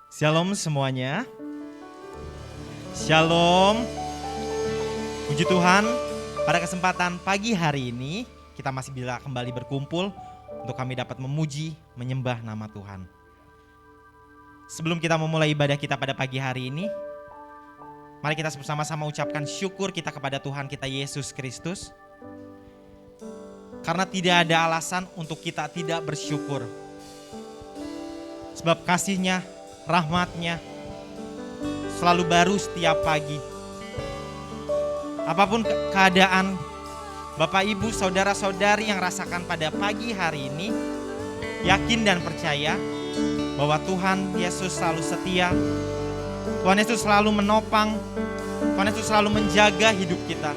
Shalom semuanya. Shalom. Puji Tuhan, pada kesempatan pagi hari ini kita masih bisa kembali berkumpul untuk kami dapat memuji, menyembah nama Tuhan. Sebelum kita memulai ibadah kita pada pagi hari ini, mari kita bersama-sama ucapkan syukur kita kepada Tuhan kita Yesus Kristus. Karena tidak ada alasan untuk kita tidak bersyukur. Sebab kasih-Nya, rahmat-Nya selalu baru setiap pagi. Apapun keadaan Bapak Ibu saudara-saudari yang rasakan pada pagi hari ini, yakin dan percaya bahwa Tuhan Yesus selalu setia. Tuhan Yesus selalu menopang, Tuhan Yesus selalu menjaga hidup kita.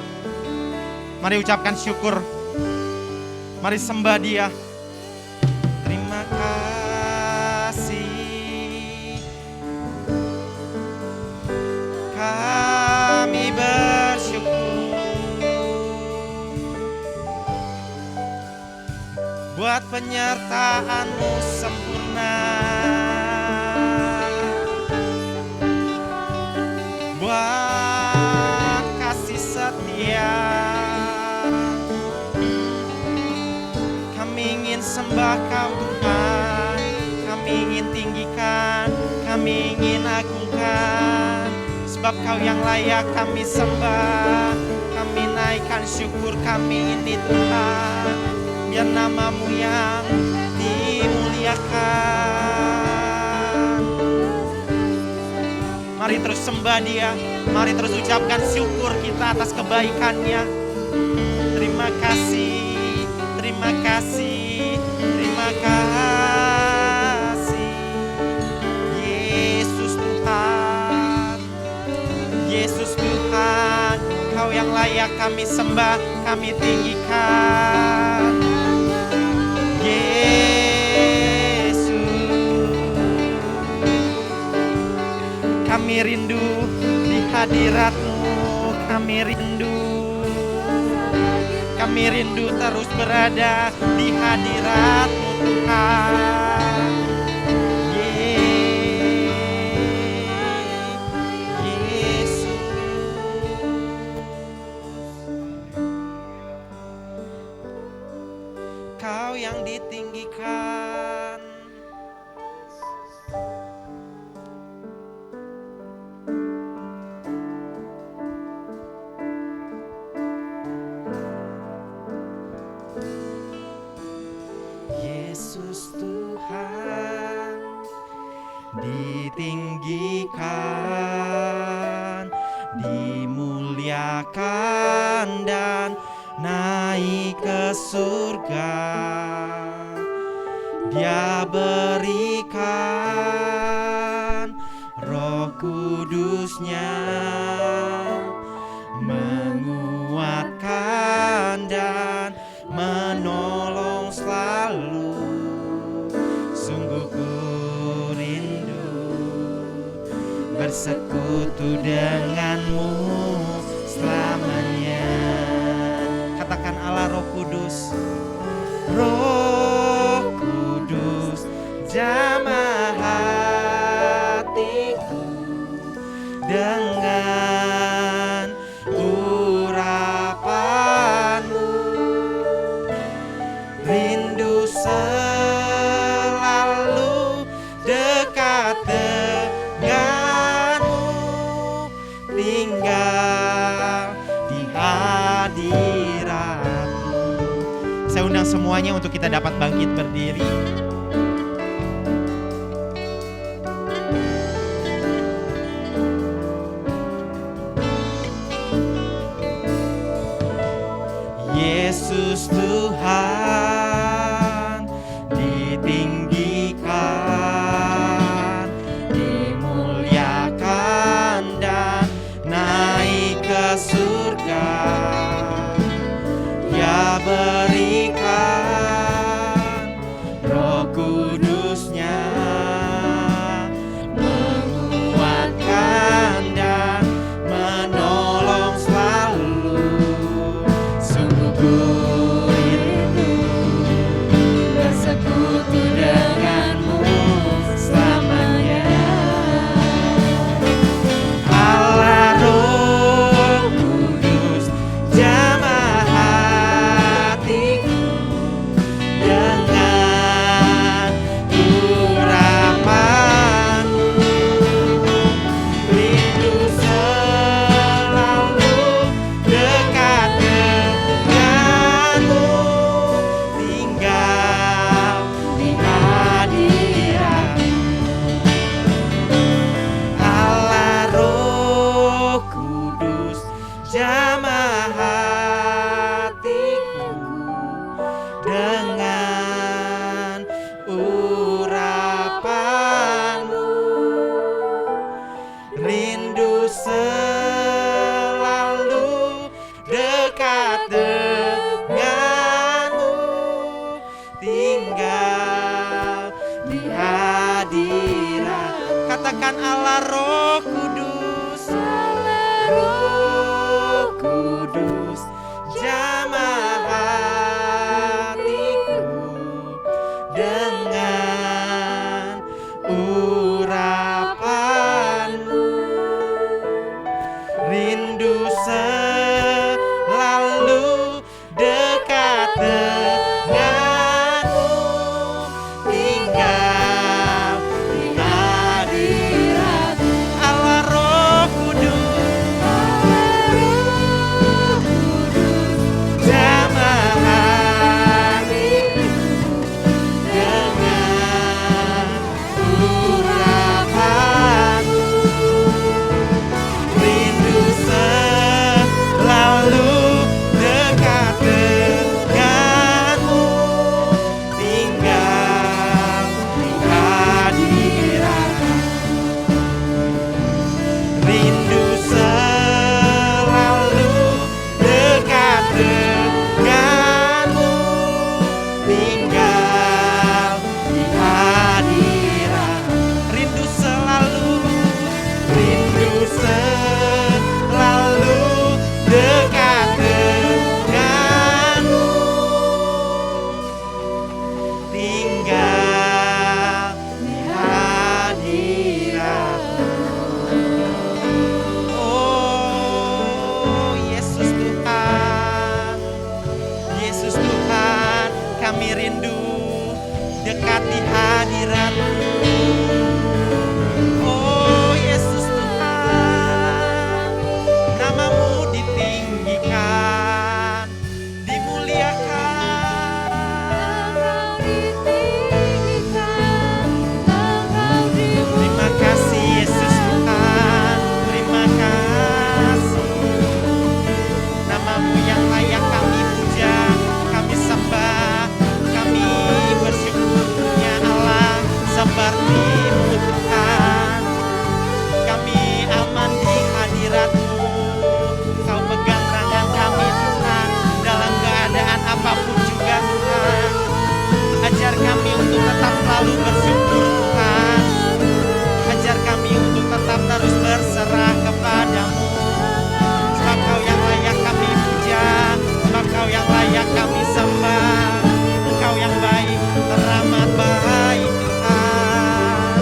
Mari ucapkan syukur, mari sembah Dia. Terima kasih, kami bersyukur buat penyertaan-Mu sempurna, buat kasih setia. Kami ingin sembah Kau Tuhan, kami ingin tinggikan, kami ingin agungkan. Sebab Kau yang layak kami sembah, kami naikkan syukur kami ini Tuhan. Biar nama-Mu yang dimuliakan. Mari terus sembah Dia, mari terus ucapkan syukur kita atas kebaikan-Nya. Terima kasih, terima kasih, terima kasih. Yesus Tuhan, Yesus Tuhan, Kau yang layak kami sembah, kami tinggikan. Kami rindu di hadirat-Mu, kami rindu terus berada di hadirat-Mu Tuhan. Yesus, Kau yang ditinggikan. Ditinggikan, dimuliakan dan naik ke surga. Dia berikan Roh Kudus-Nya, menguatkan dan menolong selalu. Sungguh ku bersekutu dengan-Mu selamanya. Katakan Allah Roh Kudus, Roh Kudus, jamah hatiku dengan urapan-Mu. Rindu selalu dekat tinggal di hadirat-Mu. Saya undang semuanya untuk kita dapat bangkit berdiri. Yesus Tuhan ditinggikan, dimuliakan dan naik ke surga. Dia berikan Roh Kudus-Nya, menguatkan dan menolong selalu. Sungguh ku rindu tinggal di hadirat. Katakan Allah Roh Kudus, Allah Roh Kudus, jamah hatiku dengan urapanmu. Rindu selalu dekat denganmu, tinggal di hadirat. Allah Roh Kudus, jamah hatiku dengan urapanmu. Rindu selalu dekat denganmu, tinggal di hadirat. Rindu selalu dekat denganmu, tinggal di hadirat. Rindu selalu dekat denganmu, tinggal di hadiratmu. Oh Yesus Tuhan, Yesus Tuhan, kami rindu dekat di hadirat-Mu. Oh Yesus Tuhan, namamu ditinggikan, dimuliakan. Engkau ditinggikan, Engkau Terima kasih Yesus Tuhan, terima kasih. Namamu yang layak kami puja, kami sembah, kami bersyukur punya Allah seperti-Mu Tuhan. Kami aman di hadirat-Mu, Kau pegang tangan kami Tuhan, dalam keadaan apapun juga Tuhan. Ajar kami untuk tetap selalu bersyukur Tuhan. Ajar kami untuk tetap terus berserah kepada-Mu. Sebab Kau yang layak kami puja, sebab Kau yang layak kami sembah. Engkau yang baik, teramat baik Tuhan.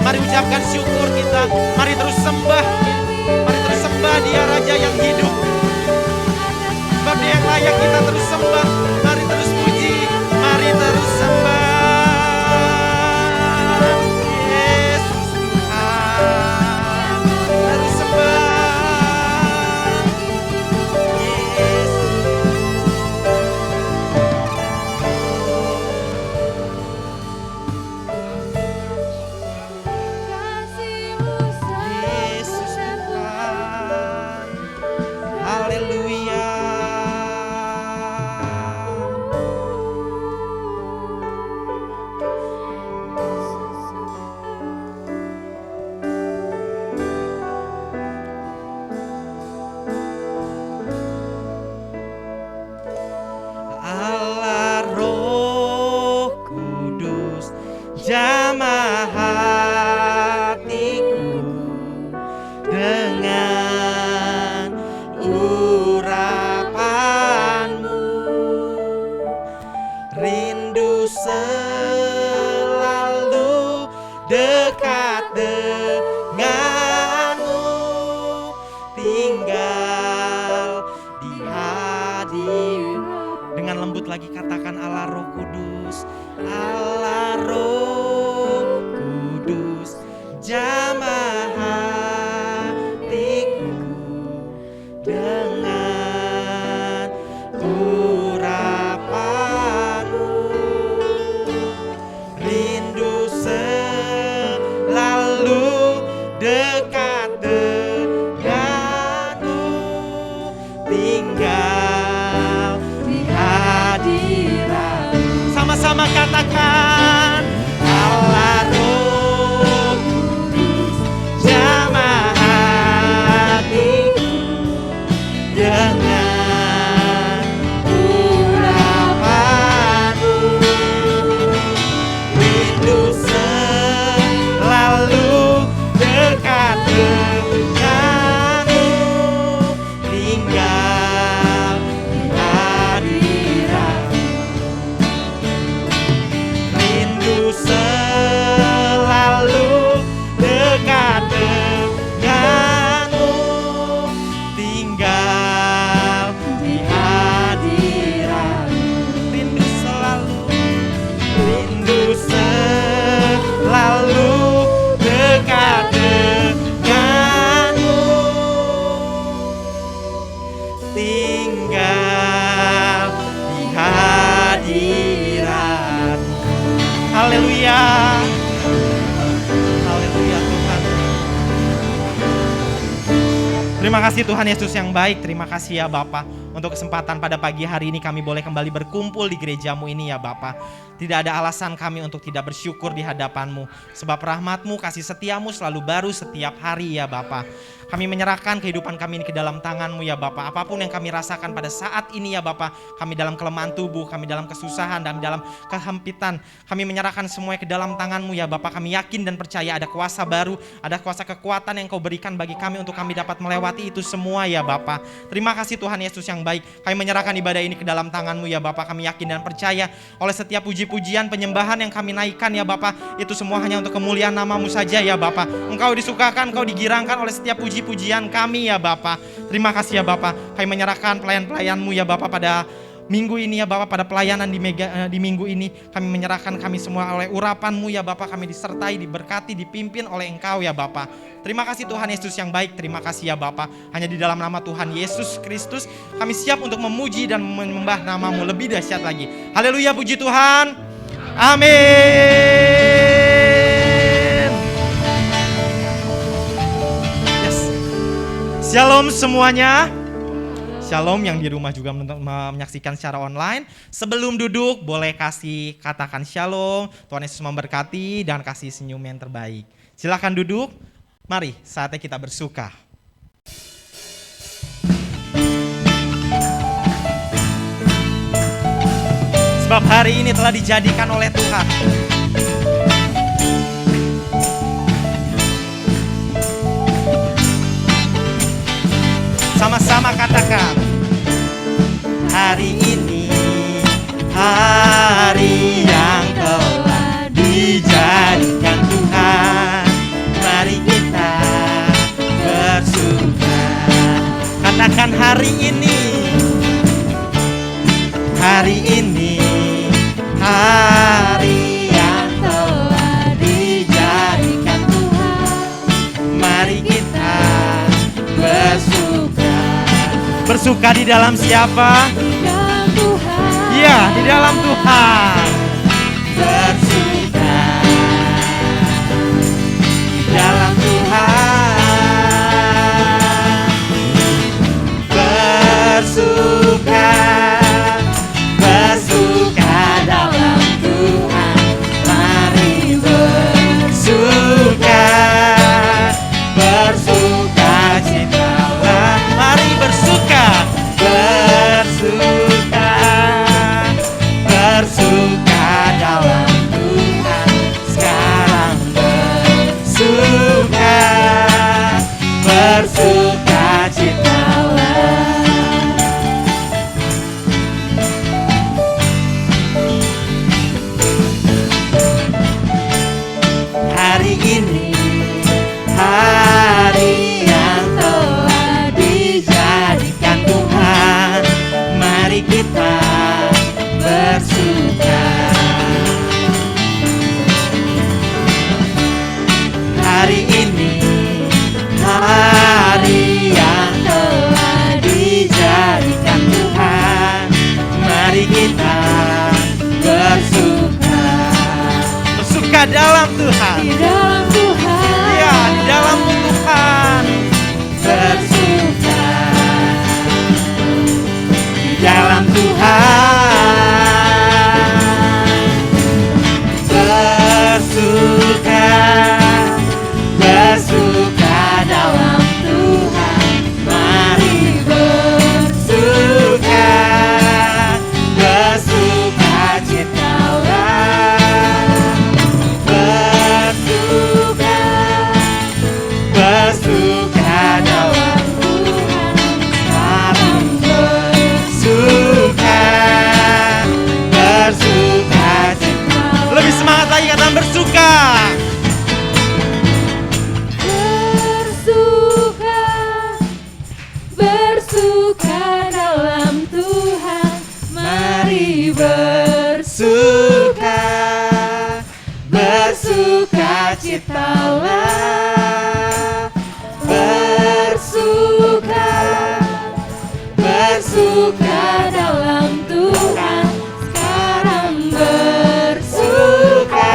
Mari ucapkan syukur kita, mari terus sembah. Mari terus sembah Dia Raja yang hidup. Sebab Dia yang layak kita terus sembah. Mari terus puji, mari terus sembah. Yesus Tuhan, terus sembah. Yesus. kasih-Mu Yesus Tuhan, haleluya. Allah Roh Kudus, jamah hatiku dengan urapanmu. Rindu selalu dekat denganmu, tinggal di hadirat. Dengan lembut lagi katakan Allah Roh Kudus, Allah Roh Kudus, jamah hatiku dengan urapanmu. Rindu selalu dekat denganmu, tinggal di hadirat. Sama-sama katakan Allah Roh Kudus, jamah hatiku dengan urapanmu. Haleluya. Haleluya Tuhan. Terima kasih Tuhan Yesus yang baik. Terima kasih ya Bapa untuk kesempatan pada pagi hari ini kami boleh kembali berkumpul di gerejamu ini ya Bapa. Tidak ada alasan kami untuk tidak bersyukur di hadapan-Mu. Sebab rahmat-Mu, kasih setia-Mu selalu baru setiap hari ya Bapa. Kami menyerahkan kehidupan kami ini ke dalam tangan-Mu ya Bapa. Apapun yang kami rasakan pada saat ini ya Bapa, kami dalam kelemahan tubuh, kami dalam kesusahan, dan dalam kehempitan, kami menyerahkan semuanya ke dalam tangan-Mu ya Bapa. Kami yakin dan percaya ada kuasa baru, ada kuasa kekuatan yang Kau berikan bagi kami untuk kami dapat melewati itu semua ya Bapa. Terima kasih Tuhan Yesus yang baik. Kami menyerahkan ibadah ini ke dalam tangan-Mu ya Bapa. Kami yakin dan percaya oleh setiap puji-pujian, penyembahan yang kami naikkan ya Bapa, itu semua hanya untuk kemuliaan nama-Mu saja ya Bapa. Engkau disukakan, Engkau digirangkan oleh setiap puji-pujian kami ya Bapa. Terima kasih ya Bapa. Kami menyerahkan pelayan-pelayan-Mu ya Bapa pada minggu ini ya Bapa, pada pelayanan di minggu ini. Kami menyerahkan kami semua oleh urapan-Mu ya Bapa. Kami disertai, diberkati, dipimpin oleh Engkau ya Bapa. Terima kasih Tuhan Yesus yang baik. Terima kasih ya Bapa. Hanya di dalam nama Tuhan Yesus Kristus kami siap untuk memuji dan menyembah nama-Mu lebih dahsyat lagi. Haleluya, puji Tuhan. Amin. Yes. Shalom semuanya. Shalom yang di rumah juga menyaksikan secara online. Sebelum duduk boleh kasih katakan shalom. Tuhan Yesus memberkati dan kasih senyum yang terbaik. Silakan duduk. Mari saatnya kita bersuka. Sebab hari ini telah dijadikan oleh Tuhan. Sama-sama katakan, hari ini hari yang telah dijadikan Tuhan. Mari kita bersuka. Katakan hari ini hari yang telah dijadikan Tuhan. Mari kita bersuka. Bersuka di dalam siapa? Di dalam Tuhan. Iya, di dalam Tuhan. Bersuka di dalam Tuhan. Bersuka, bersuka dalam Tuhan. Mari bersuka, bersuka citalah. Mari bersuka, bersuka, bersuka dalam Tuhan. Sekarang bersuka, bersuka citalah. Hari ini hari yang telah dijadikan Tuhan. Mari kita bersuka. Hari ini hari yang telah dijadikan Tuhan. Mari kita bersuka. Bersuka dalam Tuhan. Di dalam Tuhan. Ya, di dalam Tuhan. Bersuka di dalam Tuhan. Bersuka, bersuka dalam Tuhan. Mari bersuka, bersuka citalah. Bersuka, bersuka dalam Tuhan. Mari bersuka, bersuka citalah. Lebih semangat lagi kata bersuka. Bersuka, bersuka dalam Tuhan. Mari bersuka, bersuka citalah. Bersuka, bersuka dalam Tuhan. Sekarang bersuka,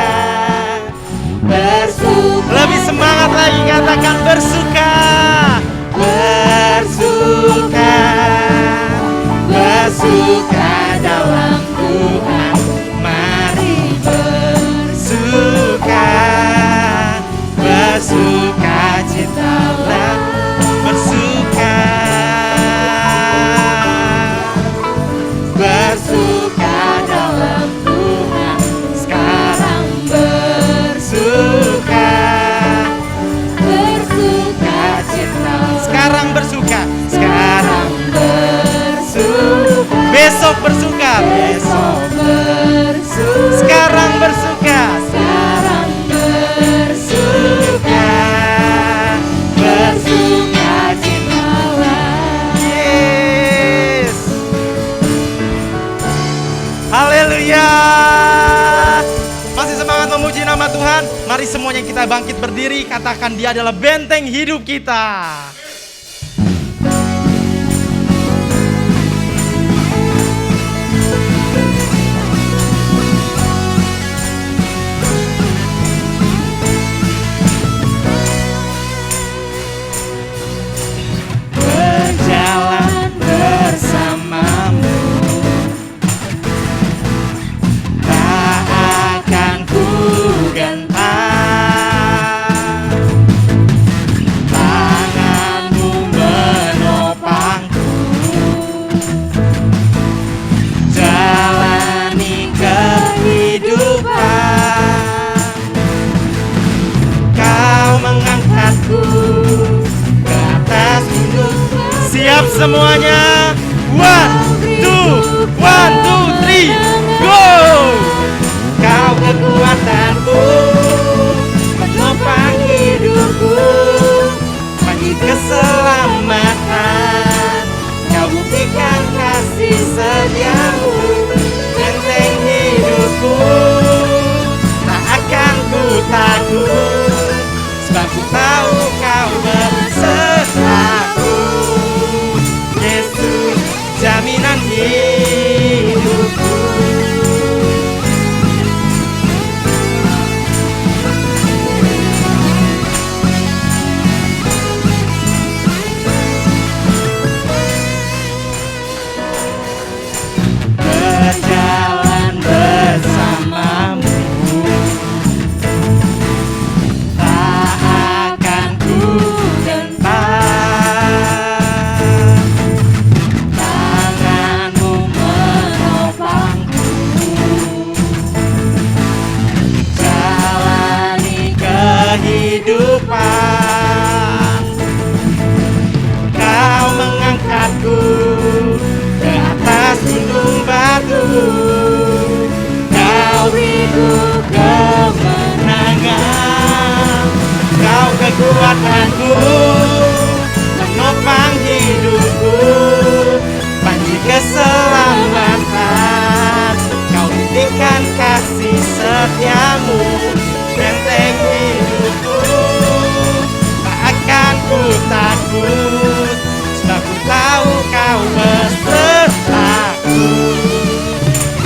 Tuhan. Mari semuanya kita bangkit berdiri, katakan Dia adalah benteng hidup kita. Berjalan bersamamu, tak akan ku gentar. Tanganmu menopangku, jalani kehidupan. Kau mengangkatku ke atas gunung. Siap semuanya. 1, 2, 3, go! Kau kekuatanku, menopang hidupku, pagi keselamatan. Kau buktikan kasih setiamu, benteng hidupku. Tak akan ku takut, sebab ku tahu kau besertaku. Yesus, jaminan hidupku. Berjalan bersamamu, tak akan ku gentar. Tanganmu menopangku, jalani kehidupan. Kau mengangkatku ke atas gunung batu. Kau hidup kemenangan. Kau kekuatanku, menopang hidupku, panji keselamatan. Kau buktikan kasih setiamu, benteng hidupku. Tak akan ku takut, sebab ku tahu kau besertaku.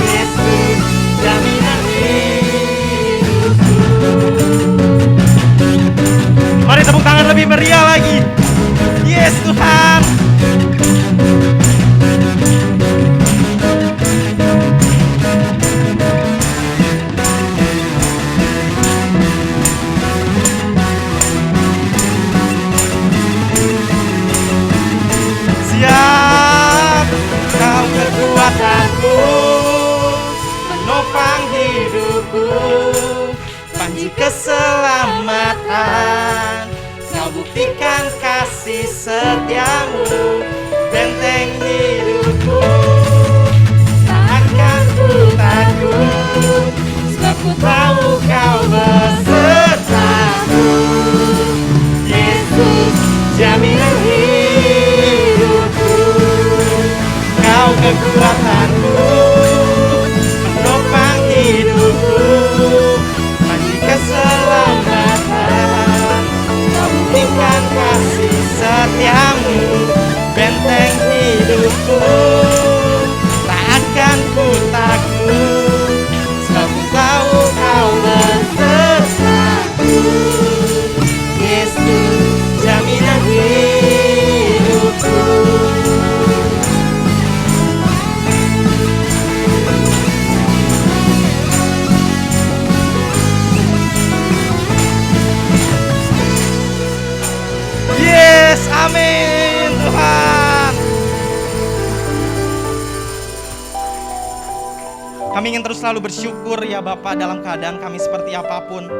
Yesus, jaminan hidupku. Mari tepuk tangan lebih meriah lagi. Yes Tuhan. Siap, kau kekuatanku, menopang hidupku, panji keselamatan. Kau buktikan kasih setiamu, benteng hidupku. Tak akan ku takut, sebab ku tahu kau besertaku. Yesus, jaminan hidupku. Kau kekuatanku, menopang hidupku, panji keselamatan. Kau buktikan kasih setiamu, benteng hidupku. Tak akan ku takut, sebab ku tahu kau besertaku. Yesus, jaminan hidupku. Yes, amin Tuhan. Kami ingin terus selalu bersyukur ya Bapa dalam keadaan kami seperti apapun.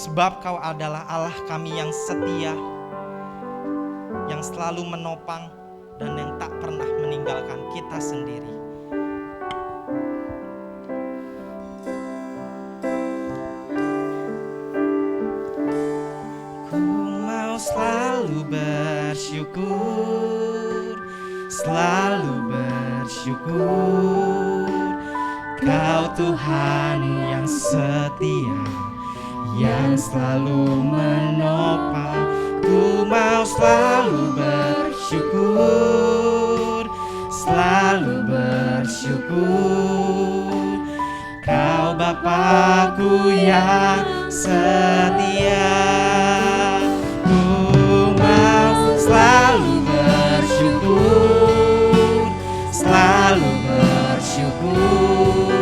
Sebab Kau adalah Allah kami yang setia, yang selalu menopang dan yang tak pernah meninggalkan kita sendiri. Ku mau selalu bersyukur, selalu bersyukur. Kau Tuhan yang setia, yang selalu menopang. Ku mau selalu bersyukur, selalu bersyukur. Kau Bapa-Ku yang setia. Ku mau selalu bersyukur, selalu bersyukur.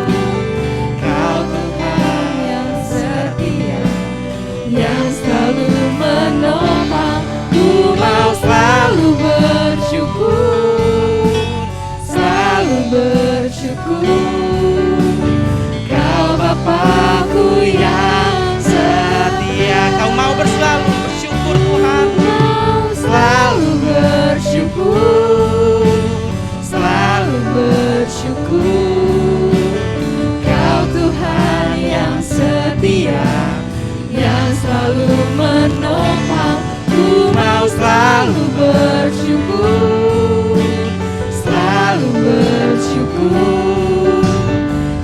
Kau Tuhan yang setia, yang selalu menopang. Ku mau selalu bersyukur, selalu bersyukur. Kau Bapa-Ku yang setia. Kau mau selalu bersyukur Tuhan. Selalu bersyukur, selalu bersyukur. Kau Tuhan yang setia, yang selalu menopang. Ku mau selalu bersyukur, selalu bersyukur.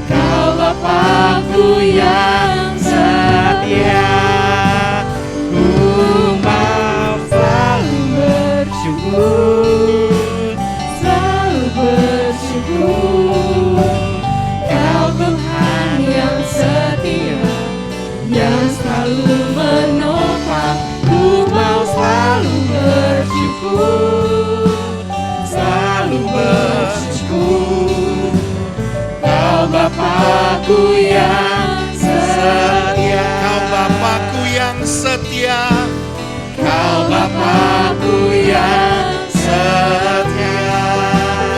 Kau Bapa-Ku yang setia. Ku mau selalu bersyukur, selalu bersyukur. Kau Tuhan yang setia, yang selalu menopang. Ku mau selalu bersyukur, selalu bersyukur. Kau Bapa-Ku yang setia. Kau Bapa-Ku yang setia. Kau Bapa-Ku yang setia.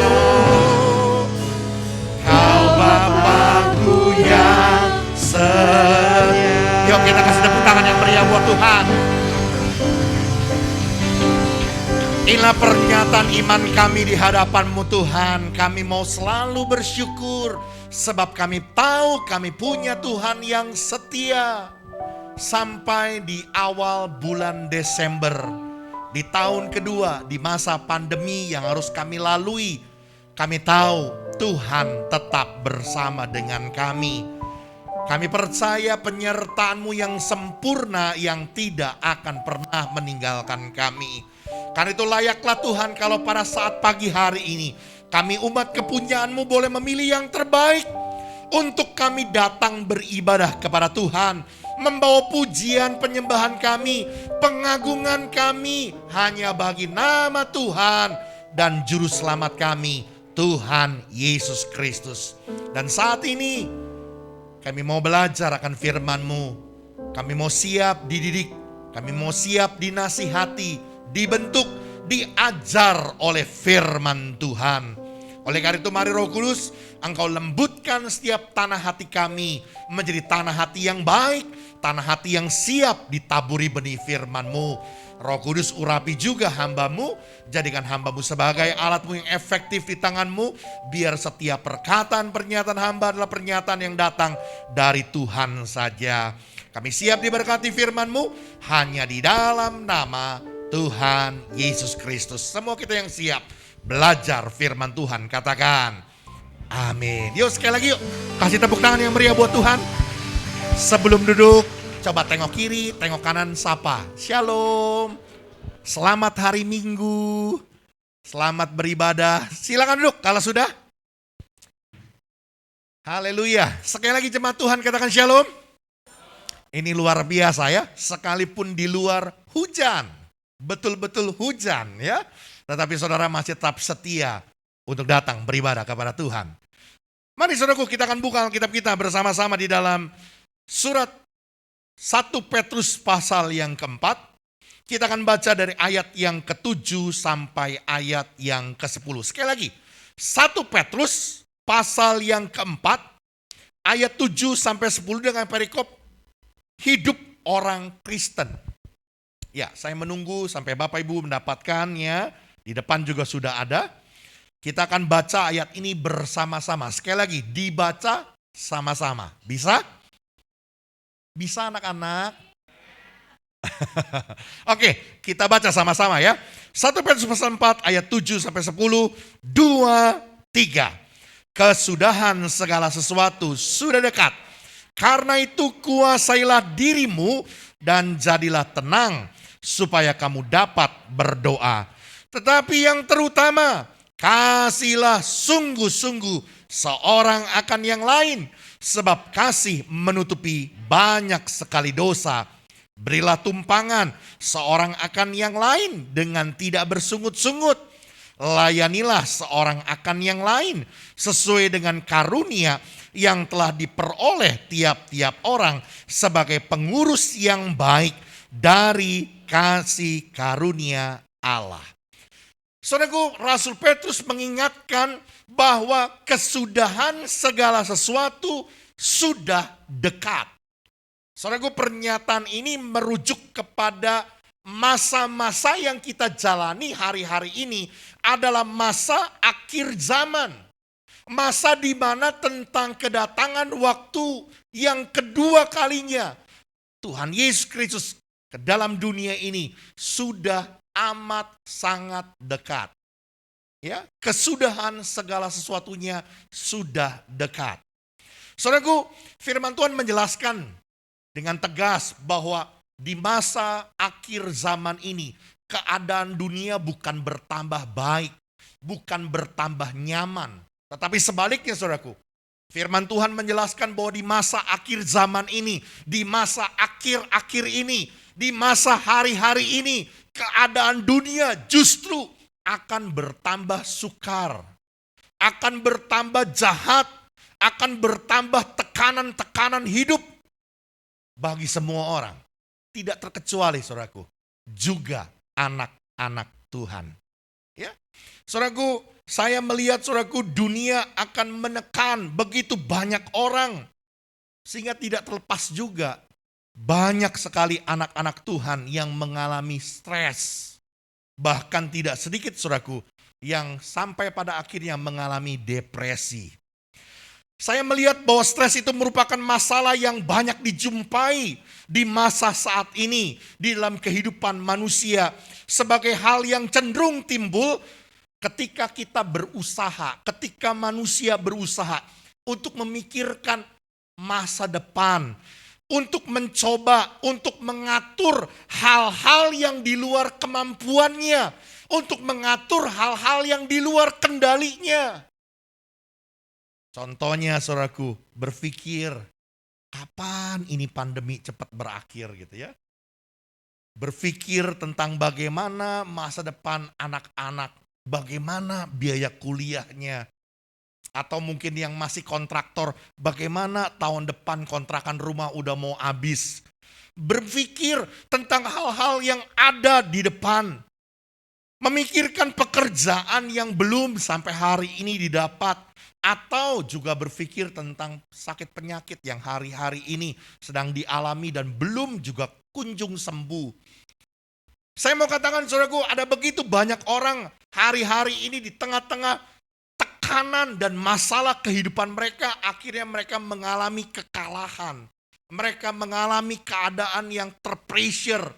Oh, Kau Bapa-Ku yang setia. yuk kita kasih tepuk tangan yang meriah buat Tuhan. Inilah pernyataan iman kami di hadapan-Mu Tuhan. Kami mau selalu bersyukur sebab kami tahu kami punya Tuhan yang setia. Sampai di awal bulan Desember, di tahun kedua, di masa pandemi yang harus kami lalui, kami tahu Tuhan tetap bersama dengan kami. Kami percaya penyertaan-Mu yang sempurna yang tidak akan pernah meninggalkan kami. Karena itu layaklah Tuhan kalau pada saat pagi hari ini kami umat kepunyaan-Mu boleh memilih yang terbaik untuk kami datang beribadah kepada Tuhan, membawa pujian penyembahan kami, pengagungan kami hanya bagi nama Tuhan dan Juru Selamat kami, Tuhan Yesus Kristus. Dan saat ini kami mau belajar akan firman-Mu. Kami mau siap dididik, kami mau siap dinasihati, dibentuk, diajar oleh firman Tuhan. Oleh karena itu mari Roh Kudus, Engkau lembutkan setiap tanah hati kami menjadi tanah hati yang baik, tanah hati yang siap ditaburi benih firman-Mu. Roh Kudus urapi juga hamba-Mu, jadikan hamba-Mu sebagai alat-Mu yang efektif di tangan-Mu, biar setiap perkataan pernyataan hamba adalah pernyataan yang datang dari Tuhan saja. Kami siap diberkati firman-Mu hanya di dalam nama Tuhan Yesus Kristus. Semua kita yang siap belajar firman Tuhan, katakan amin. Yuk sekali lagi yuk, kasih tepuk tangan yang meriah buat Tuhan. Sebelum duduk, coba tengok kiri, tengok kanan, sapa. Shalom. Selamat hari Minggu. Selamat beribadah. Silakan duduk kalau sudah. Haleluya. Sekali lagi jemaat Tuhan katakan shalom. Ini luar biasa ya, sekalipun di luar hujan. Betul-betul hujan ya. Tetapi saudara masih tetap setia untuk datang beribadah kepada Tuhan. Mari saudaraku, kita akan buka Alkitab kita bersama-sama di dalam surat 1 Petrus pasal yang keempat. Kita akan baca dari ayat yang ke-7 sampai ayat yang ke-10. Sekali lagi, 1 Petrus pasal yang keempat, ayat 7 sampai 10 dengan perikop hidup orang Kristen. Ya, saya menunggu sampai Bapak Ibu mendapatkannya. Di depan juga sudah ada. Kita akan baca ayat ini bersama-sama. Sekali lagi, dibaca sama-sama. Bisa? Bisa anak-anak? Oke, kita baca sama-sama ya. 1 Petrus pasal 4 ayat 7 sampai 10. 2, 3. Kesudahan segala sesuatu sudah dekat. Karena itu kuasailah dirimu dan jadilah tenang supaya kamu dapat berdoa. Tetapi yang terutama, kasihlah sungguh-sungguh seorang akan yang lain, sebab kasih menutupi banyak sekali dosa. Berilah tumpangan seorang akan yang lain dengan tidak bersungut-sungut. Layanilah seorang akan yang lain sesuai dengan karunia yang telah diperoleh tiap-tiap orang sebagai pengurus yang baik dari kasih karunia Allah. Saudaraku, Rasul Petrus mengingatkan bahwa kesudahan segala sesuatu sudah dekat. Saudaraku, pernyataan ini merujuk kepada masa-masa yang kita jalani hari-hari ini adalah masa akhir zaman. Masa di mana tentang kedatangan waktu yang kedua kalinya Tuhan Yesus Kristus ke dalam dunia ini sudah amat sangat dekat. Ya, kesudahan segala sesuatunya sudah dekat. Saudaraku, firman Tuhan menjelaskan dengan tegas bahwa di masa akhir zaman ini keadaan dunia bukan bertambah baik, bukan bertambah nyaman. Tetapi sebaliknya saudaraku, firman Tuhan menjelaskan bahwa di masa akhir zaman ini, di masa akhir-akhir ini, di masa hari-hari ini, keadaan dunia justru akan bertambah sukar, akan bertambah jahat, akan bertambah tekanan-tekanan hidup bagi semua orang. Tidak terkecuali saudaraku, juga anak-anak Tuhan. Ya, saudaraku, saya melihat saudaraku dunia akan menekan begitu banyak orang. Sehingga tidak terlepas juga banyak sekali anak-anak Tuhan yang mengalami stres. Bahkan tidak sedikit saudaraku yang sampai pada akhirnya mengalami depresi. Saya melihat bahwa stres itu merupakan masalah yang banyak dijumpai di masa saat ini di dalam kehidupan manusia sebagai hal yang cenderung timbul ketika kita berusaha, ketika manusia berusaha untuk memikirkan masa depan, untuk mencoba, untuk mengatur hal-hal yang di luar kemampuannya, untuk mengatur hal-hal yang di luar kendalinya. Contohnya saudaraku, berpikir kapan ini pandemi cepat berakhir gitu ya. Berpikir tentang bagaimana masa depan anak-anak, bagaimana biaya kuliahnya. Atau mungkin yang masih kontraktor, bagaimana tahun depan kontrakan rumah udah mau habis. Berpikir tentang hal-hal yang ada di depan. Memikirkan pekerjaan yang belum sampai hari ini didapat. Atau juga berpikir tentang sakit penyakit yang hari-hari ini sedang dialami dan belum juga kunjung sembuh. Saya mau katakan saudaraku, ada begitu banyak orang hari-hari ini di tengah-tengah tekanan dan masalah kehidupan mereka, akhirnya mereka mengalami kekalahan. Mereka mengalami keadaan yang terpressure,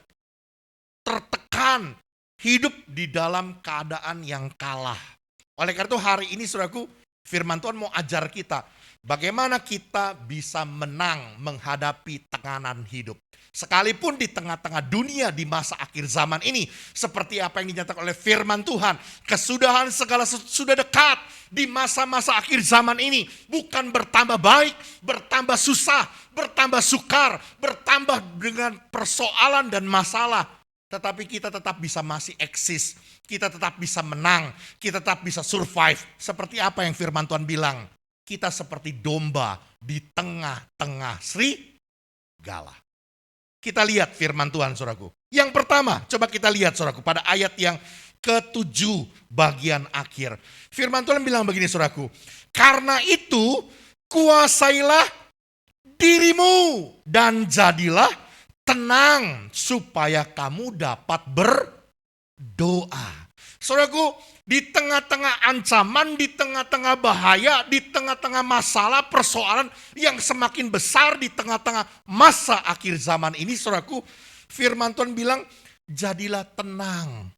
tertekan, hidup di dalam keadaan yang kalah. Oleh karena itu hari ini saudaraku, firman Tuhan mau ajar kita bagaimana kita bisa menang menghadapi tekanan hidup. Sekalipun di tengah-tengah dunia di masa akhir zaman ini, seperti apa yang dinyatakan oleh firman Tuhan, kesudahan segala sudah dekat di masa-masa akhir zaman ini. Bukan bertambah baik, bertambah susah, bertambah sukar, bertambah dengan persoalan dan masalah. Tetapi kita tetap bisa masih eksis, kita tetap bisa menang, kita tetap bisa survive. Seperti apa yang firman Tuhan bilang, kita seperti domba di tengah-tengah serigala. Kita lihat firman Tuhan saudaraku. Yang pertama, coba kita lihat saudaraku pada ayat yang ke-7 bagian akhir. Firman Tuhan bilang begini saudaraku, karena itu kuasailah dirimu dan jadilah tenang supaya kamu dapat berdoa. Saudaraku, di tengah-tengah ancaman, di tengah-tengah bahaya, di tengah-tengah masalah, persoalan yang semakin besar di tengah-tengah masa akhir zaman ini, saudaraku, firman Tuhan bilang, jadilah tenang.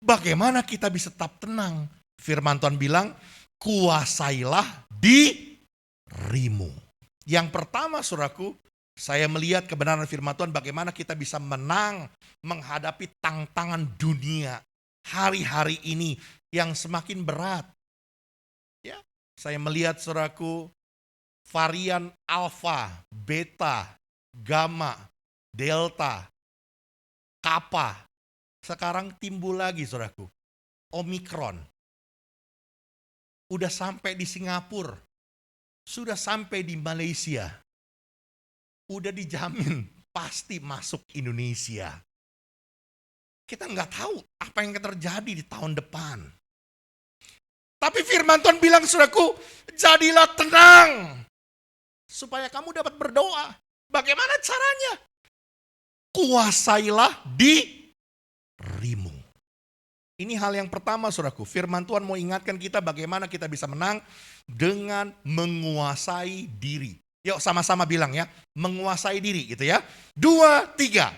Bagaimana kita bisa tetap tenang? Firman Tuhan bilang, kuasailah dirimu. Yang pertama saudaraku, saya melihat kebenaran firman Tuhan bagaimana kita bisa menang menghadapi tantangan dunia hari-hari ini yang semakin berat. Ya, saya melihat saudaraku, varian alfa, beta, gamma, delta, kappa. Sekarang timbul lagi saudaraku, omikron. Udah sampai di Singapura, sudah sampai di Malaysia. Udah dijamin pasti masuk Indonesia. Kita nggak tahu apa yang akan terjadi di tahun depan. Tapi firman Tuhan bilang saudaraku, jadilah tenang. Supaya kamu dapat berdoa. Bagaimana caranya? Kuasailah dirimu. Ini hal yang pertama saudaraku. Firman Tuhan mau ingatkan kita bagaimana kita bisa menang dengan menguasai diri. Yuk sama-sama bilang ya, menguasai diri gitu ya. 2, 3.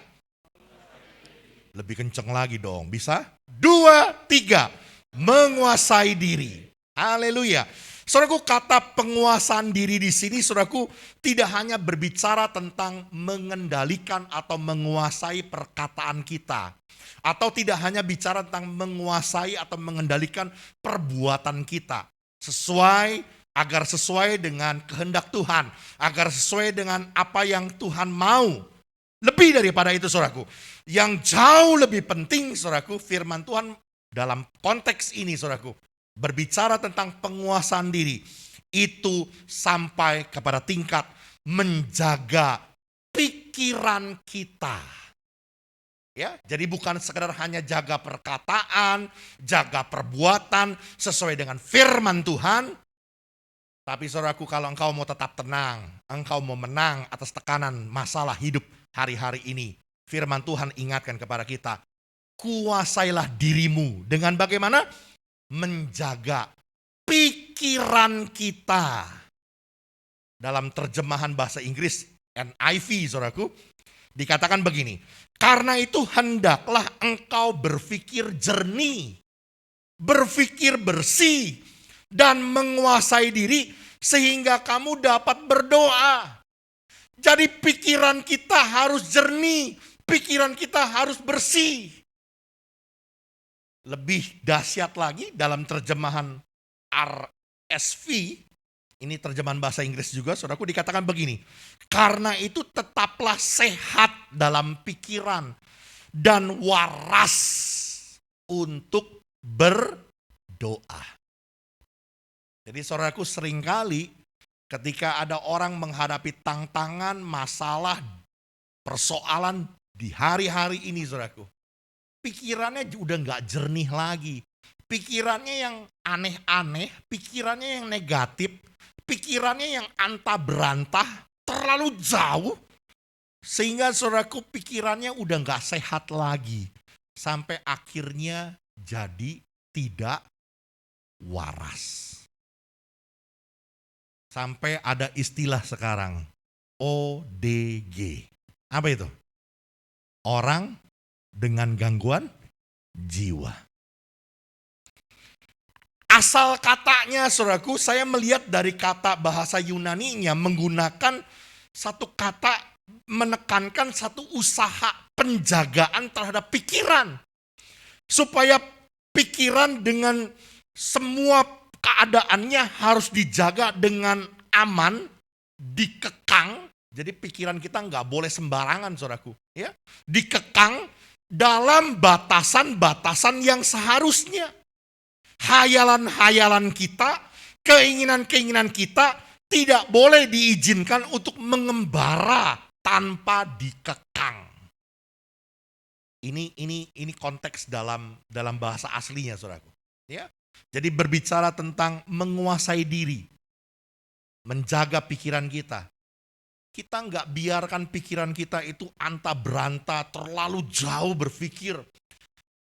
Lebih kenceng lagi dong, bisa? 2, 3. Menguasai diri. Haleluya. Saudaraku, kata penguasaan diri di sini, saudaraku, tidak hanya berbicara tentang mengendalikan atau menguasai perkataan kita. Atau tidak hanya bicara tentang menguasai atau mengendalikan perbuatan kita. Agar sesuai dengan kehendak Tuhan. Agar sesuai dengan apa yang Tuhan mau. Lebih daripada itu saudaraku. Yang jauh lebih penting saudaraku, firman Tuhan dalam konteks ini saudaraku. Berbicara tentang penguasaan diri. Itu sampai kepada tingkat menjaga pikiran kita. Ya, jadi bukan sekedar hanya jaga perkataan, jaga perbuatan sesuai dengan firman Tuhan. Tapi saudaraku, kalau engkau mau tetap tenang, engkau mau menang atas tekanan masalah hidup hari-hari ini, firman Tuhan ingatkan kepada kita, kuasailah dirimu dengan bagaimana? Menjaga pikiran kita. Dalam terjemahan bahasa Inggris NIV, saudaraku, dikatakan begini, karena itu hendaklah engkau berpikir jernih, berpikir bersih, dan menguasai diri sehingga kamu dapat berdoa. Jadi pikiran kita harus jernih, pikiran kita harus bersih. Lebih dahsyat lagi dalam terjemahan RSV, ini terjemahan bahasa Inggris juga, saudaraku, dikatakan begini. Karena itu tetaplah sehat dalam pikiran dan waras untuk berdoa. Jadi saudaraku, seringkali ketika ada orang menghadapi tantangan, masalah, persoalan di hari-hari ini saudaraku, pikirannya udah gak jernih lagi. Pikirannya yang aneh-aneh, pikirannya yang negatif, pikirannya yang antah berantah, terlalu jauh. Sehingga saudaraku, pikirannya udah gak sehat lagi. Sampai akhirnya jadi tidak waras. Sampai ada istilah sekarang, ODG. Apa itu? Orang dengan gangguan jiwa. Asal katanya saudaraku, saya melihat dari kata bahasa Yunaninya menggunakan satu kata, menekankan satu usaha penjagaan terhadap pikiran. Supaya pikiran dengan semua keadaannya harus dijaga dengan aman, dikekang. Jadi pikiran kita nggak boleh sembarangan saudaraku. Ya, dikekang dalam batasan-batasan yang seharusnya. Hayalan-hayalan kita, keinginan-keinginan kita tidak boleh diizinkan untuk mengembara tanpa dikekang. Ini konteks dalam bahasa aslinya saudaraku. Ya. Jadi berbicara tentang menguasai diri, menjaga pikiran kita. Kita nggak biarkan pikiran kita itu antah berantah, terlalu jauh berpikir.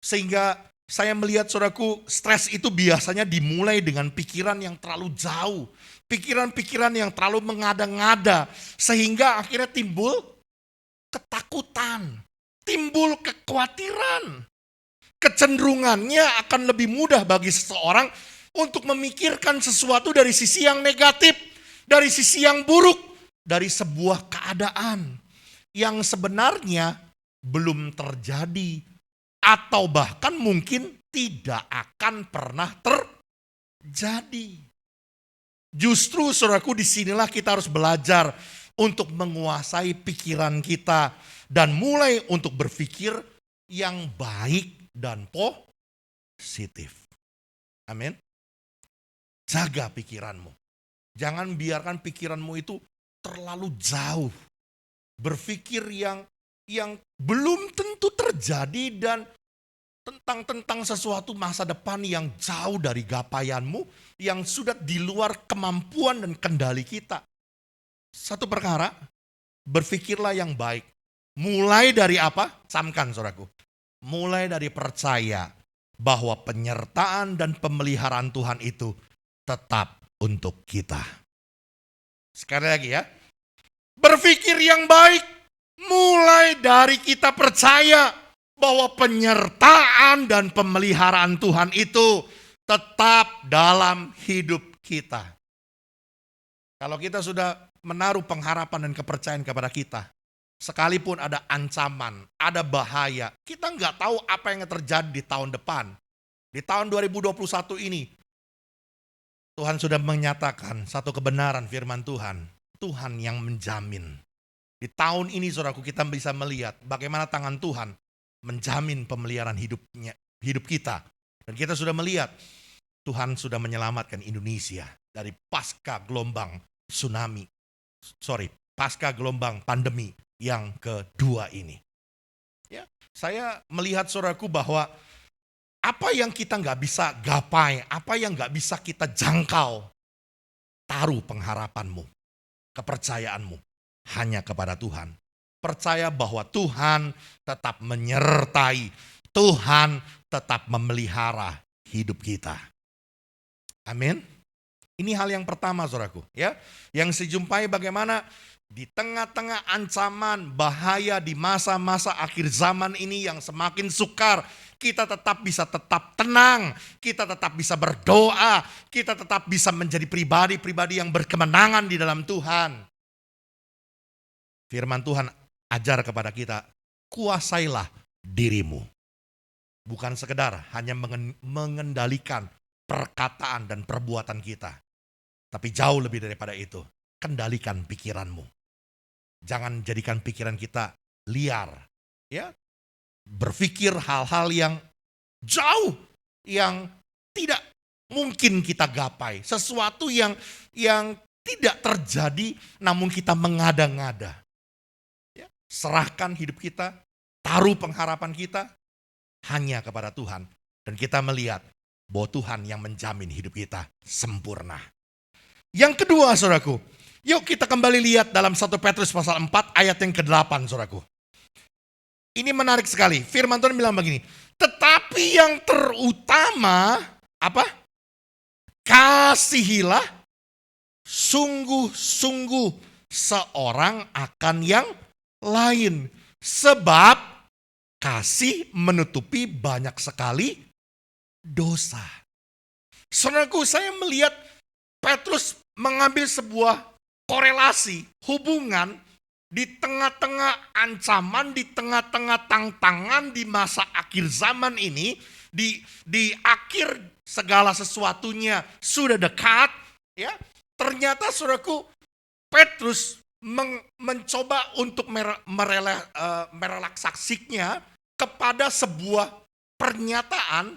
Sehingga saya melihat saudaraku, stres itu biasanya dimulai dengan pikiran yang terlalu jauh. Pikiran-pikiran yang terlalu mengada-ngada. Sehingga akhirnya timbul ketakutan, timbul kekhawatiran. Kecenderungannya akan lebih mudah bagi seseorang untuk memikirkan sesuatu dari sisi yang negatif, dari sisi yang buruk. dari sebuah keadaan yang sebenarnya belum terjadi atau bahkan mungkin tidak akan pernah terjadi. Justru saudaraku, disinilah kita harus belajar untuk menguasai pikiran kita dan mulai untuk berpikir yang baik dan positif. Amin. Jaga pikiranmu. Jangan biarkan pikiranmu itu terlalu jauh. Berpikir yang belum tentu terjadi dan tentang sesuatu masa depan yang jauh dari gapaianmu, yang sudah di luar kemampuan dan kendali kita. Satu perkara, berpikirlah yang baik. Mulai dari apa? Camkan saudaraku. Mulai dari percaya bahwa penyertaan dan pemeliharaan Tuhan itu tetap untuk kita. Sekali lagi ya. Berpikir yang baik. Mulai dari kita percaya bahwa penyertaan dan pemeliharaan Tuhan itu tetap dalam hidup kita. Kalau kita sudah menaruh pengharapan dan kepercayaan kepada kita, sekalipun ada ancaman, ada bahaya, kita nggak tahu apa yang terjadi di tahun depan. Di tahun 2021 ini, Tuhan sudah menyatakan satu kebenaran firman Tuhan. Tuhan yang menjamin. Di tahun ini saudaraku, kita bisa melihat bagaimana tangan Tuhan menjamin pemeliharaan hidup kita. Dan kita sudah melihat Tuhan sudah menyelamatkan Indonesia dari pasca gelombang pandemi yang kedua ini. Ya, saya melihat saudaraku bahwa apa yang kita nggak bisa gapai, apa yang nggak bisa kita jangkau, taruh pengharapanmu, kepercayaanmu hanya kepada Tuhan. Percaya bahwa Tuhan tetap menyertai, Tuhan tetap memelihara hidup kita. Amin. Ini hal yang pertama saudaraku, ya. Yang dijumpai bagaimana di tengah-tengah ancaman, bahaya di masa-masa akhir zaman ini yang semakin sukar, kita tetap bisa tetap tenang, kita tetap bisa berdoa, kita tetap bisa menjadi pribadi-pribadi yang berkemenangan di dalam Tuhan. Firman Tuhan ajar kepada kita, kuasailah dirimu. Bukan sekedar hanya mengendalikan perkataan dan perbuatan kita. Tapi jauh lebih daripada itu, kendalikan pikiranmu. Jangan jadikan pikiran kita liar. Ya, berpikir hal-hal yang jauh, yang tidak mungkin kita gapai. Sesuatu yang tidak terjadi namun kita mengada-ngada. Ya, serahkan hidup kita, taruh pengharapan kita hanya kepada Tuhan. Dan kita melihat bahwa Tuhan yang menjamin hidup kita sempurna. Yang kedua saudaraku, yuk kita kembali lihat dalam 1 Petrus pasal 4 ayat yang ke-8 saudaraku. Ini menarik sekali, firman Tuhan bilang begini, tetapi yang terutama, apa? Kasihilah sungguh-sungguh seorang akan yang lain. Sebab kasih menutupi banyak sekali dosa. Saudaraku, saya melihat Petrus mengambil sebuah korelasi, hubungan di tengah-tengah ancaman, di tengah-tengah tantangan di masa akhir zaman ini, di akhir segala sesuatunya sudah dekat, ya. Ternyata saudaraku, Petrus mencoba untuk merelaksasinya kepada sebuah pernyataan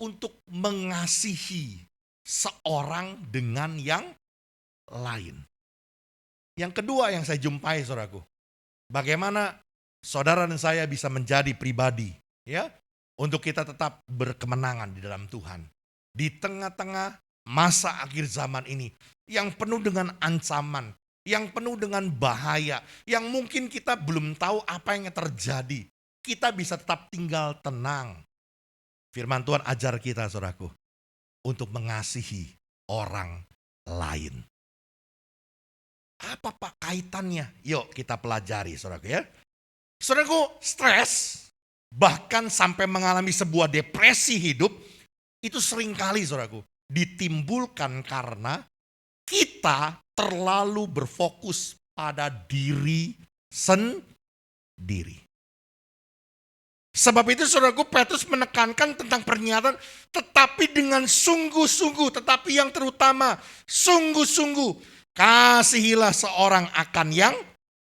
untuk mengasihi seorang dengan yang lain. Yang kedua yang saya jumpai saudaraku, bagaimana saudara dan saya bisa menjadi pribadi, ya, untuk kita tetap berkemenangan di dalam Tuhan. Di tengah-tengah masa akhir zaman ini yang penuh dengan ancaman, yang penuh dengan bahaya, yang mungkin kita belum tahu apa yang terjadi, kita bisa tetap tinggal tenang. Firman Tuhan ajar kita saudaraku untuk mengasihi orang lain. Apa Pak kaitannya? Yuk kita pelajari saudaraku ya. Saudaraku, stres bahkan sampai mengalami sebuah depresi hidup itu seringkali saudaraku ditimbulkan karena kita kita terlalu berfokus pada diri sendiri. Sebab itu saudaraku, Petrus menekankan tentang pernyataan tetapi dengan sungguh-sungguh, tetapi yang terutama sungguh-sungguh kasihilah seorang akan yang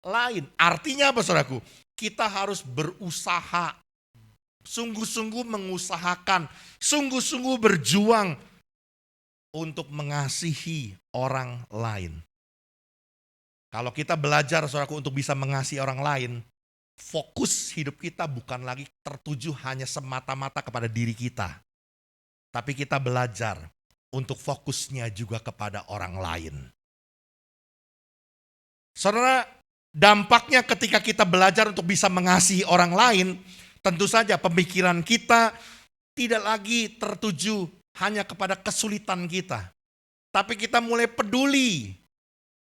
lain. Artinya apa saudaraku? Kita harus berusaha, sungguh-sungguh mengusahakan, sungguh-sungguh berjuang untuk mengasihi orang lain. Kalau kita belajar saudaraku untuk bisa mengasihi orang lain, fokus hidup kita bukan lagi tertuju hanya semata-mata kepada diri kita. Tapi kita belajar untuk fokusnya juga kepada orang lain. Saudara, dampaknya ketika kita belajar untuk bisa mengasihi orang lain, tentu saja pemikiran kita tidak lagi tertuju hanya kepada kesulitan kita. Tapi kita mulai peduli.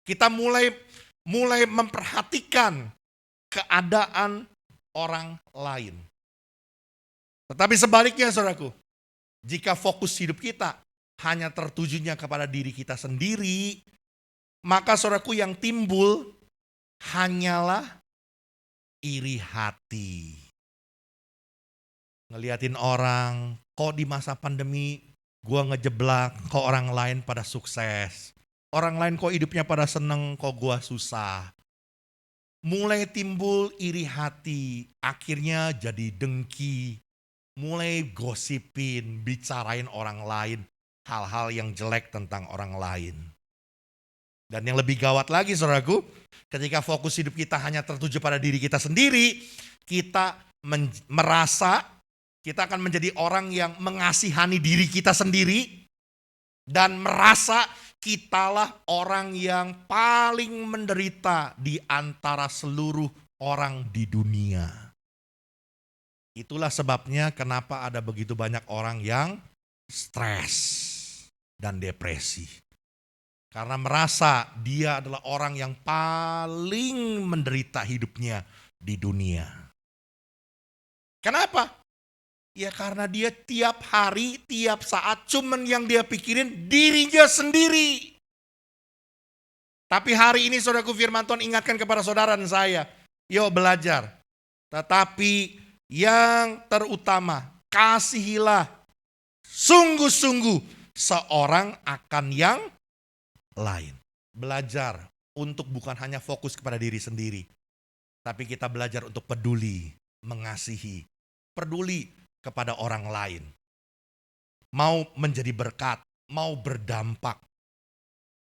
Kita mulai memperhatikan keadaan orang lain. Tetapi sebaliknya saudaraku, jika fokus hidup kita hanya tertujunya kepada diri kita sendiri, maka saudaraku yang timbul hanyalah iri hati. Ngeliatin orang, kok di masa pandemi gua ngejeblak, kok orang lain pada sukses. Orang lain kok hidupnya pada seneng, kok gua susah. Mulai timbul iri hati, akhirnya jadi dengki. Mulai gosipin, bicarain orang lain, hal-hal yang jelek tentang orang lain. Dan yang lebih gawat lagi saudaraku, ketika fokus hidup kita hanya tertuju pada diri kita sendiri, kita merasa kita akan menjadi orang yang mengasihani diri kita sendiri dan merasa kitalah orang yang paling menderita di antara seluruh orang di dunia. Itulah sebabnya kenapa ada begitu banyak orang yang stres dan depresi. Karena merasa dia adalah orang yang paling menderita hidupnya di dunia. Kenapa? Ya karena dia tiap hari, tiap saat cuman yang dia pikirin dirinya sendiri. Tapi hari ini saudaraku, firman Tuhan ingatkan kepada saudara dan saya. Yuk belajar. Tetapi yang terutama, kasihilah sungguh-sungguh seorang akan yang lain. Belajar untuk bukan hanya fokus kepada diri sendiri. Tapi kita belajar untuk peduli, mengasihi, peduli kepada orang lain. Mau menjadi berkat, mau berdampak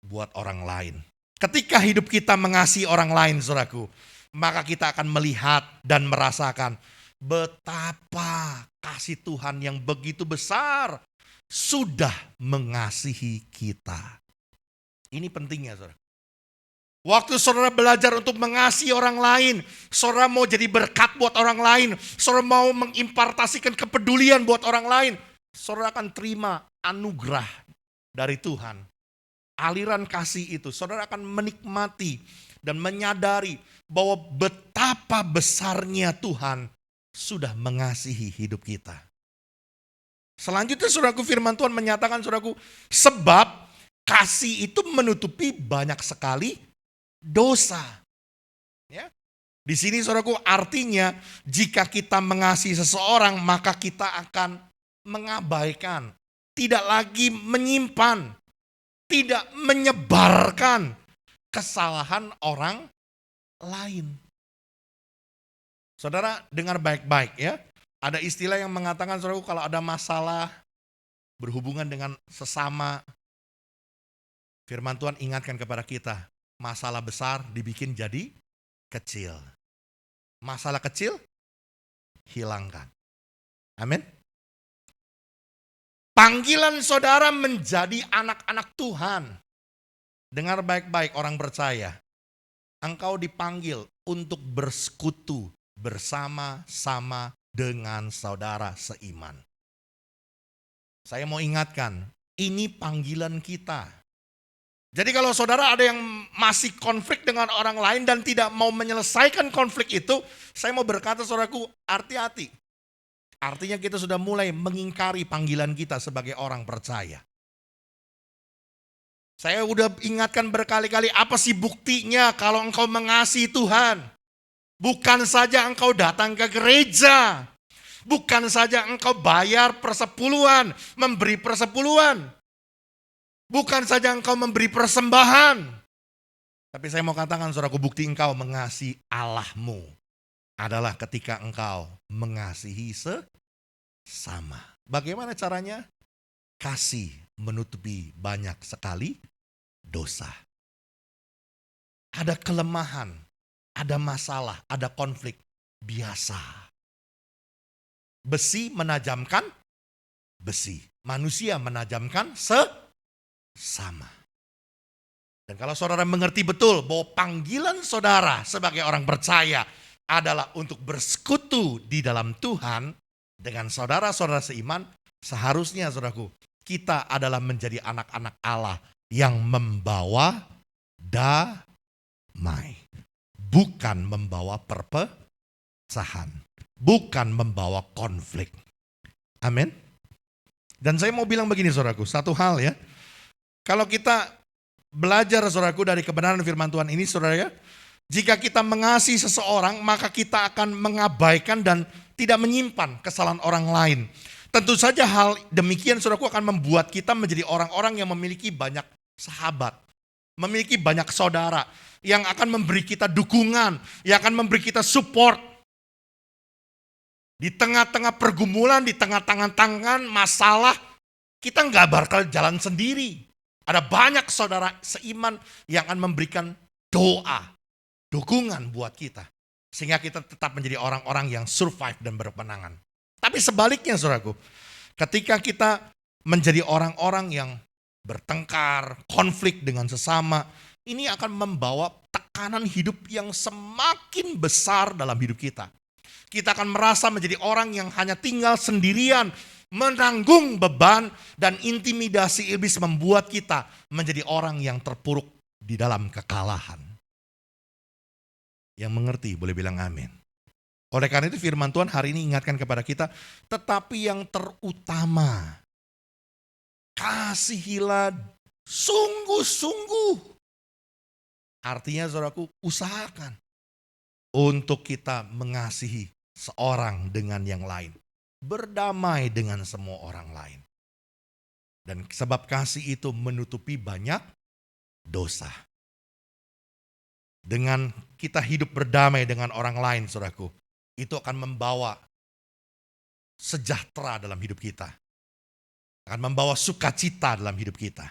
buat orang lain. Ketika hidup kita mengasihi orang lain, saudaraku, maka kita akan melihat dan merasakan betapa kasih Tuhan yang begitu besar sudah mengasihi kita. Ini pentingnya, saudara. Waktu saudara belajar untuk mengasihi orang lain, saudara mau jadi berkat buat orang lain, saudara mau mengimpartasikan kepedulian buat orang lain, saudara akan terima anugerah dari Tuhan. Aliran kasih itu, saudara akan menikmati dan menyadari bahwa betapa besarnya Tuhan sudah mengasihi hidup kita. Selanjutnya saudaraku, firman Tuhan menyatakan saudaraku, sebab kasih itu menutupi banyak sekali dosa. Ya. Di sini saudaraku artinya jika kita mengasihi seseorang maka kita akan mengabaikan, tidak lagi menyimpan, tidak menyebarkan kesalahan orang lain. Saudara dengar baik-baik ya. Ada istilah yang mengatakan saudaraku kalau ada masalah berhubungan dengan sesama, firman Tuhan ingatkan kepada kita, masalah besar dibikin jadi kecil. Masalah kecil hilangkan. Amin. Panggilan saudara menjadi anak-anak Tuhan. Dengar baik-baik orang percaya. Engkau dipanggil untuk bersekutu bersama-sama dengan saudara seiman. Saya mau ingatkan, ini panggilan kita. Jadi kalau saudara ada yang masih konflik dengan orang lain dan tidak mau menyelesaikan konflik itu, saya mau berkata saudaraku, hati-hati. Artinya kita sudah mulai mengingkari panggilan kita sebagai orang percaya. Saya udah ingatkan berkali-kali, apa sih buktinya kalau engkau mengasihi Tuhan? Bukan saja engkau datang ke gereja. Bukan saja engkau bayar persepuluhan, memberi persepuluhan. Bukan saja engkau memberi persembahan. Tapi saya mau katakan, saudaraku, bukti engkau mengasihi Allahmu adalah ketika engkau mengasihi sesama. Bagaimana caranya? Kasih menutupi banyak sekali dosa. Ada kelemahan, ada masalah, ada konflik. Biasa. Besi menajamkan besi. Manusia menajamkan sesama. Dan kalau saudara mengerti betul bahwa panggilan saudara sebagai orang percaya adalah untuk bersekutu di dalam Tuhan dengan saudara-saudara seiman, seharusnya saudaraku, kita adalah menjadi anak-anak Allah yang membawa damai. Bukan membawa perpecahan. Bukan membawa konflik. Amin. Dan saya mau bilang begini saudaraku, satu hal ya. Kalau kita belajar saudaraku dari kebenaran firman Tuhan ini saudara ya, jika kita mengasihi seseorang maka kita akan mengabaikan dan tidak menyimpan kesalahan orang lain. Tentu saja hal demikian saudaraku akan membuat kita menjadi orang-orang yang memiliki banyak sahabat, memiliki banyak saudara yang akan memberi kita dukungan, yang akan memberi kita support. Di tengah-tengah pergumulan, di tengah-tengah tangan masalah, kita nggak bakal jalan sendiri. Ada banyak saudara seiman yang akan memberikan doa, dukungan buat kita. Sehingga kita tetap menjadi orang-orang yang survive dan berpenangan. Tapi sebaliknya saudaraku, ketika kita menjadi orang-orang yang bertengkar, konflik dengan sesama, ini akan membawa tekanan hidup yang semakin besar dalam hidup kita. Kita akan merasa menjadi orang yang hanya tinggal sendirian, menanggung beban dan intimidasi iblis membuat kita menjadi orang yang terpuruk di dalam kekalahan. Yang mengerti boleh bilang amin. Oleh karena itu firman Tuhan hari ini ingatkan kepada kita, tetapi yang terutama, kasihilah sungguh-sungguh. Artinya saudaraku, usahakan untuk kita mengasihi seorang dengan yang lain. Berdamai dengan semua orang lain. Dan sebab kasih itu menutupi banyak dosa. Dengan kita hidup berdamai dengan orang lain, saudaraku, itu akan membawa sejahtera dalam hidup kita. Akan membawa sukacita dalam hidup kita.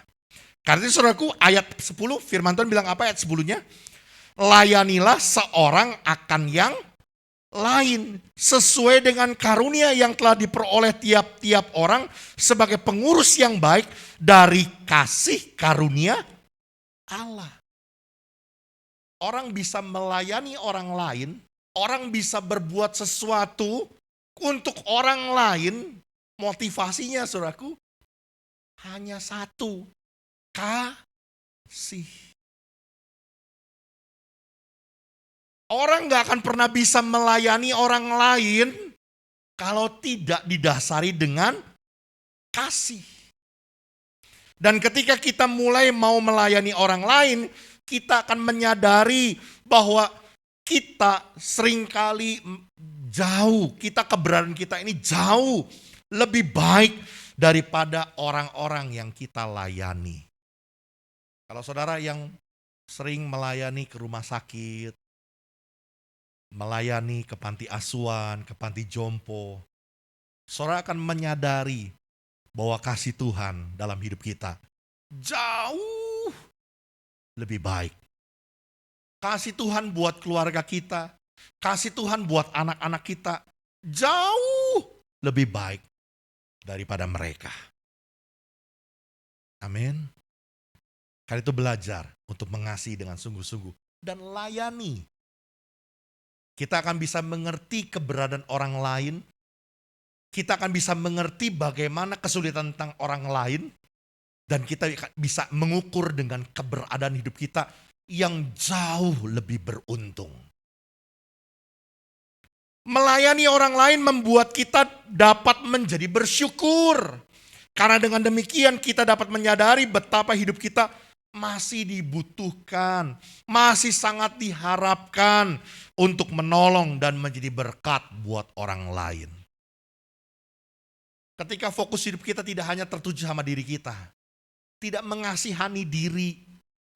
Karena itu saudaraku, ayat 10 firman Tuhan bilang apa ayat 10-nya? Layanilah seorang akan yang lain sesuai dengan karunia yang telah diperoleh tiap-tiap orang sebagai pengurus yang baik dari kasih karunia Allah. Orang bisa melayani orang lain, orang bisa berbuat sesuatu untuk orang lain, motivasinya saudaraku hanya satu, kasih. Orang gak akan pernah bisa melayani orang lain kalau tidak didasari dengan kasih. Dan ketika kita mulai mau melayani orang lain, kita akan menyadari bahwa kita seringkali jauh, keberadaan kita ini jauh lebih baik daripada orang-orang yang kita layani. Kalau saudara yang sering melayani ke rumah sakit, melayani ke panti asuhan, ke panti jompo, saudara akan menyadari bahwa kasih Tuhan dalam hidup kita jauh lebih baik. Kasih Tuhan buat keluarga kita, kasih Tuhan buat anak-anak kita jauh lebih baik daripada mereka. Amin. Karena itu belajar untuk mengasihi dengan sungguh-sungguh dan layani. Kita akan bisa mengerti keberadaan orang lain. Kita akan bisa mengerti bagaimana kesulitan tentang orang lain. Dan kita bisa mengukur dengan keberadaan hidup kita yang jauh lebih beruntung. Melayani orang lain membuat kita dapat menjadi bersyukur. Karena dengan demikian kita dapat menyadari betapa hidup kita masih dibutuhkan, masih sangat diharapkan untuk menolong dan menjadi berkat buat orang lain. Ketika fokus hidup kita tidak hanya tertuju sama diri kita, tidak mengasihani diri,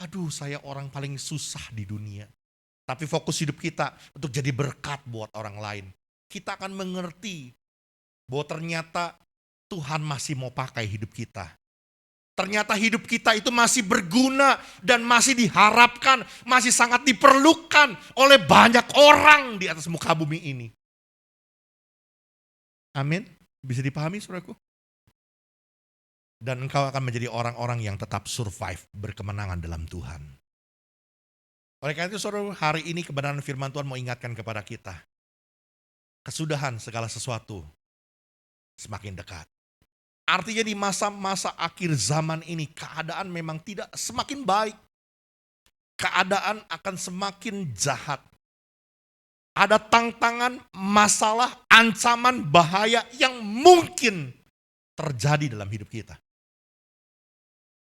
aduh saya orang paling susah di dunia. Tapi fokus hidup kita untuk jadi berkat buat orang lain. Kita akan mengerti bahwa ternyata Tuhan masih mau pakai hidup kita. Ternyata hidup kita itu masih berguna dan masih diharapkan, masih sangat diperlukan oleh banyak orang di atas muka bumi ini. Amin. Bisa dipahami saudaraku? Dan engkau akan menjadi orang-orang yang tetap survive, berkemenangan dalam Tuhan. Oleh karena itu saudara, hari ini kebenaran firman Tuhan mau ingatkan kepada kita. Kesudahan segala sesuatu semakin dekat. Artinya di masa-masa akhir zaman ini keadaan memang tidak semakin baik. Keadaan akan semakin jahat. Ada tantangan, masalah, ancaman, bahaya yang mungkin terjadi dalam hidup kita.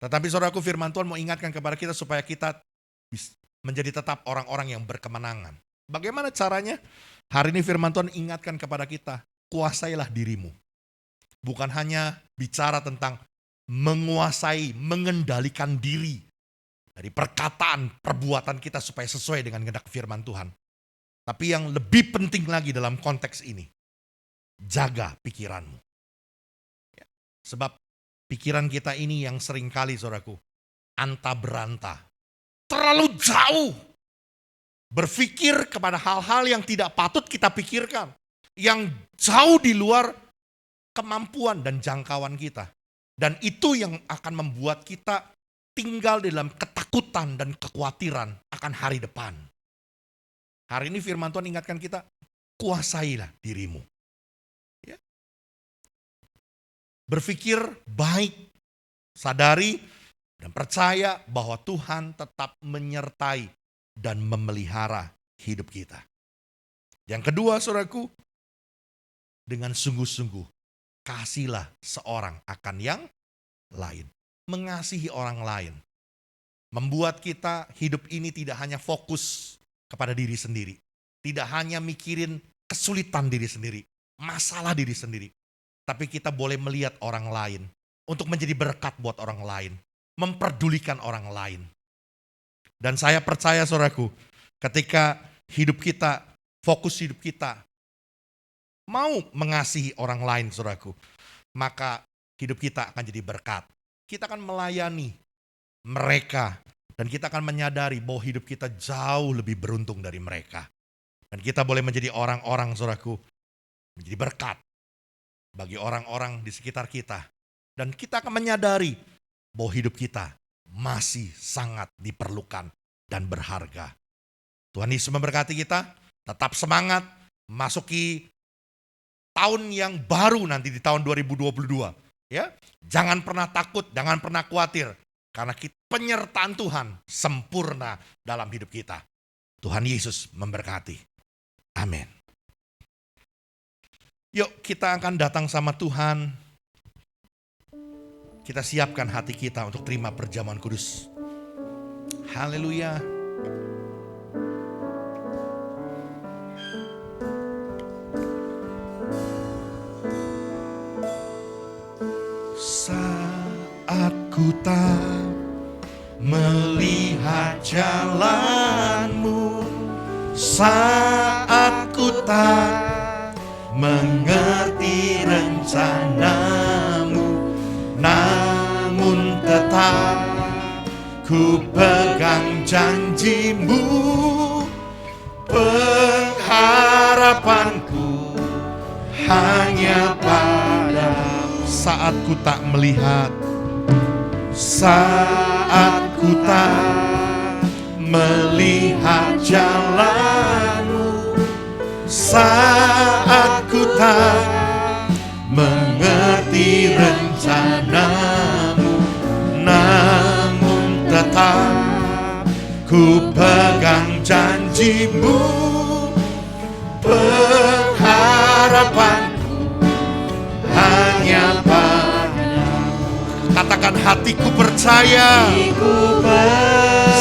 Tetapi saudaraku, firman Tuhan mau ingatkan kepada kita supaya kita menjadi tetap orang-orang yang berkemenangan. Bagaimana caranya? Hari ini firman Tuhan ingatkan kepada kita, kuasailah dirimu. Bukan hanya bicara tentang menguasai, mengendalikan diri dari perkataan, perbuatan kita supaya sesuai dengan kehendak firman Tuhan. Tapi yang lebih penting lagi dalam konteks ini, jaga pikiranmu. Ya, sebab pikiran kita ini yang seringkali saudaraku, anta beranta. Terlalu jauh. Berpikir kepada hal-hal yang tidak patut kita pikirkan. Yang jauh di luar kemampuan dan jangkauan kita. Dan itu yang akan membuat kita tinggal di dalam ketakutan dan kekhawatiran akan hari depan. Hari ini firman Tuhan ingatkan kita, kuasailah dirimu. Ya. Berpikir baik, sadari dan percaya bahwa Tuhan tetap menyertai dan memelihara hidup kita. Yang kedua saudaraku, dengan sungguh-sungguh kasihlah seorang akan yang lain. Mengasihi orang lain. Membuat kita hidup ini tidak hanya fokus kepada diri sendiri. Tidak hanya mikirin kesulitan diri sendiri. Masalah diri sendiri. Tapi kita boleh melihat orang lain. Untuk menjadi berkat buat orang lain. Memperdulikan orang lain. Dan saya percaya saudaraku, ketika hidup kita, fokus hidup kita, mau mengasihi orang lain saudaraku, maka hidup kita akan jadi berkat. Kita akan melayani mereka dan kita akan menyadari bahwa hidup kita jauh lebih beruntung dari mereka. Dan kita boleh menjadi orang-orang saudaraku, menjadi berkat bagi orang-orang di sekitar kita. Dan kita akan menyadari bahwa hidup kita masih sangat diperlukan dan berharga. Tuhan Yesus memberkati kita, tetap semangat, masuki tahun yang baru nanti di tahun 2022. Ya, jangan pernah takut, jangan pernah khawatir. Karena penyertaan Tuhan sempurna dalam hidup kita. Tuhan Yesus memberkati. Amin. Yuk kita akan datang sama Tuhan. Kita siapkan hati kita untuk terima perjamuan kudus. Haleluya. Saat ku tak melihat jalanmu, saat ku tak mengerti rencanamu, namun tetap ku pegang janjimu. Pengharapanku hanya padamu. Saat ku tak melihat, saat ku tak melihat jalanmu, saat ku tak mengerti rencanamu, namun tetap ku pegang janjimu. Pengharapanku hanya padamu. Katakan Katakan hatiku percaya. Hatiku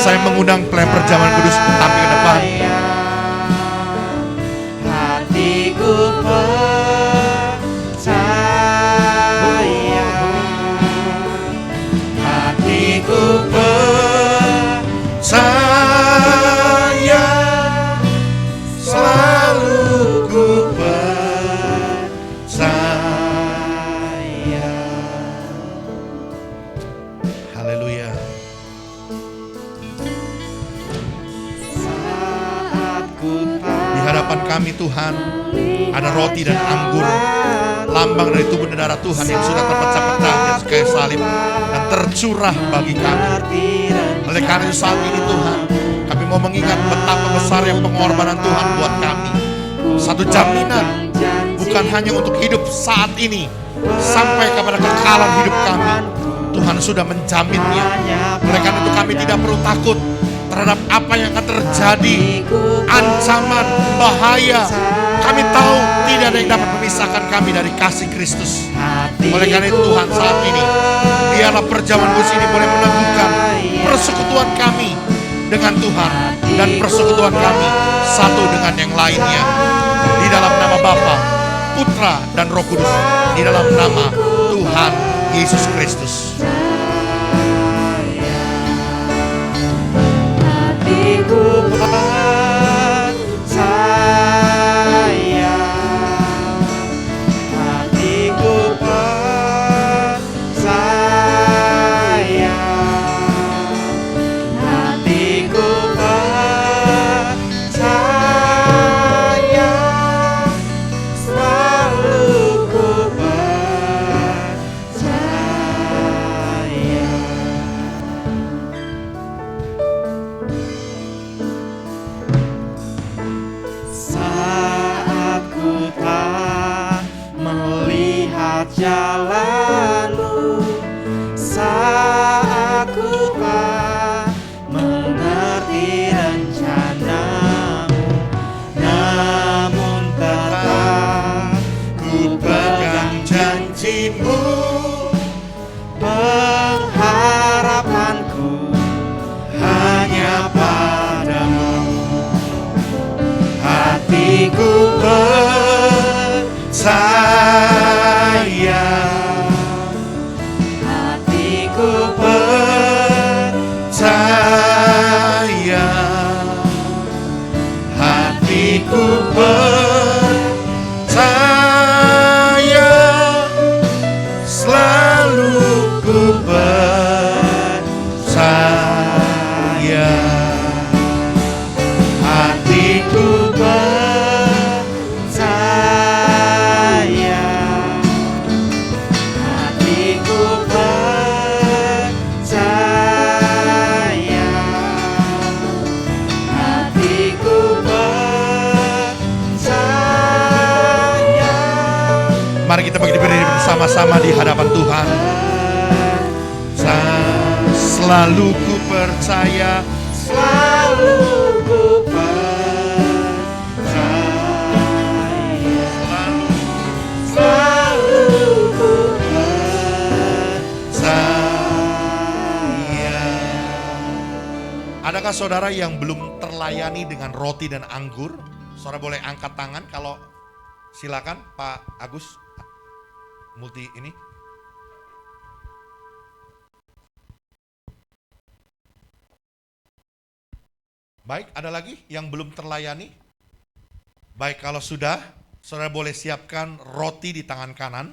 Saya mengundang pelayan perjamuan kudus tampil ke depan. Hatiku percaya. Hatiku Percaya, selalu ku percaya. Haleluya. saat ku Di hadapan kami Tuhan ada roti dan anggur, lambang dari tubuh dan darah Tuhan yang sudah terpecah-pecah di atas kayu salib dan tercurah bagi kami. Oleh karena itu saat ini Tuhan, kami mau mengingat betapa besar yang pengorbanan Tuhan buat kami. Satu jaminan, bukan hanya untuk hidup saat ini, sampai kepada kekalan hidup kami. Tuhan sudah menjaminnya. Oleh karena itu kami tidak perlu takut terhadap apa yang akan terjadi, ancaman, bahaya. Kami tahu tidak ada yang dapat memisahkan kami dari kasih Kristus. Oleh karena itu Tuhan saat ini, biarlah perjamuan kudus ini boleh meneguhkan persekutuan kami dengan Tuhan dan persekutuan kami satu dengan yang lainnya. Di dalam nama Bapa, Putra dan Roh Kudus, di dalam nama Tuhan Yesus Kristus. Hatiku percaya. Hatiku percaya. Hatiku percaya. Selalu ku percaya. Saat ku tak melihat jalanmu, saat ku tak mengerti rencanamu, namun tetap ku pegang janjimu. Pengharapanku hanya padamu. Hatiku percaya. Hatiku percaya. Hatiku percaya. Selalu ku percaya. Hatiku percaya. Hatiku percaya. Hatiku percaya. Mari kita berdiri bersama-sama di hadapan Tuhan. Selalu ku percaya, Selalu ku percaya. Selalu ku percaya. Adakah saudara yang belum terlayani dengan roti dan anggur? Saudara boleh angkat tangan kalau silakan Pak Agus multi ini. Baik, ada lagi yang belum terlayani? Baik, kalau sudah, saudara boleh siapkan roti di tangan kanan.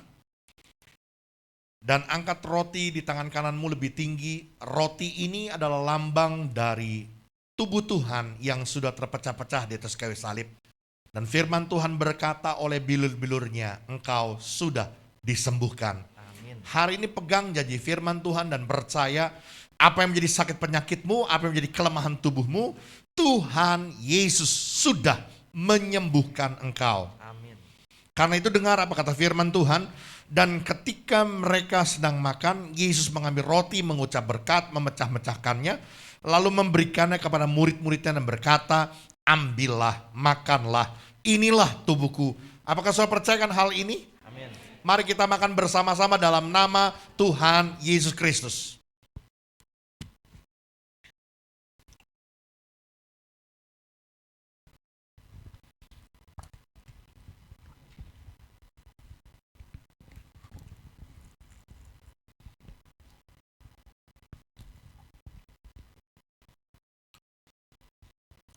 Dan angkat roti di tangan kananmu lebih tinggi. Roti ini adalah lambang dari tubuh Tuhan yang sudah terpecah-pecah di atas kayu salib. Dan firman Tuhan berkata oleh bilur-bilurnya, engkau sudah disembuhkan. Amin. Hari ini pegang janji firman Tuhan dan percaya apa yang menjadi sakit penyakitmu, apa yang menjadi kelemahan tubuhmu, Tuhan Yesus sudah menyembuhkan engkau. Amin. Karena itu dengar apa kata firman Tuhan. Dan ketika mereka sedang makan, Yesus mengambil roti, mengucap berkat, memecah-mecahkannya, lalu memberikannya kepada murid-muridnya dan berkata, ambillah, makanlah, inilah tubuhku. Apakah saudara percayakan hal ini? Amin. Mari kita makan bersama-sama dalam nama Tuhan Yesus Kristus.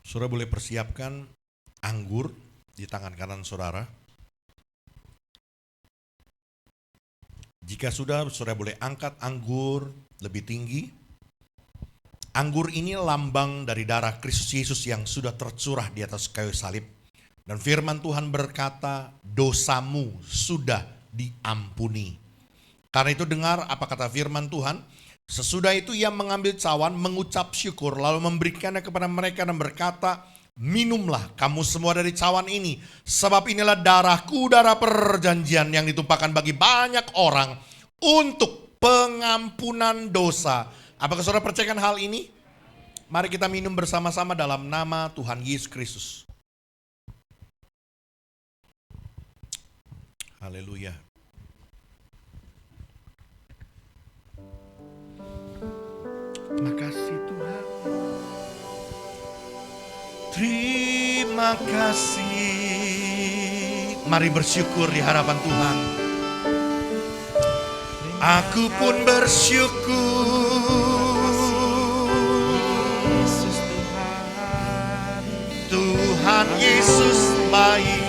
Saudara boleh persiapkan anggur di tangan kanan saudara. Jika sudah, saudara boleh angkat anggur lebih tinggi. Anggur ini lambang dari darah Kristus Yesus yang sudah tercurah di atas kayu salib. Dan firman Tuhan berkata, dosamu sudah diampuni. Karena itu dengar apa kata firman Tuhan. Sesudah itu ia mengambil cawan, mengucap syukur, lalu memberikannya kepada mereka dan berkata, minumlah kamu semua dari cawan ini, sebab inilah darahku, darah perjanjian yang ditumpahkan bagi banyak orang untuk pengampunan dosa. Apakah saudara percayakan hal ini? Mari kita minum bersama-sama dalam nama Tuhan Yesus Kristus. Haleluya. Terima kasih Tuhan. Terima kasih. Mari bersyukur di hadapan Tuhan. Aku pun bersyukur. Yesus Tuhan. Tuhan Yesus baik.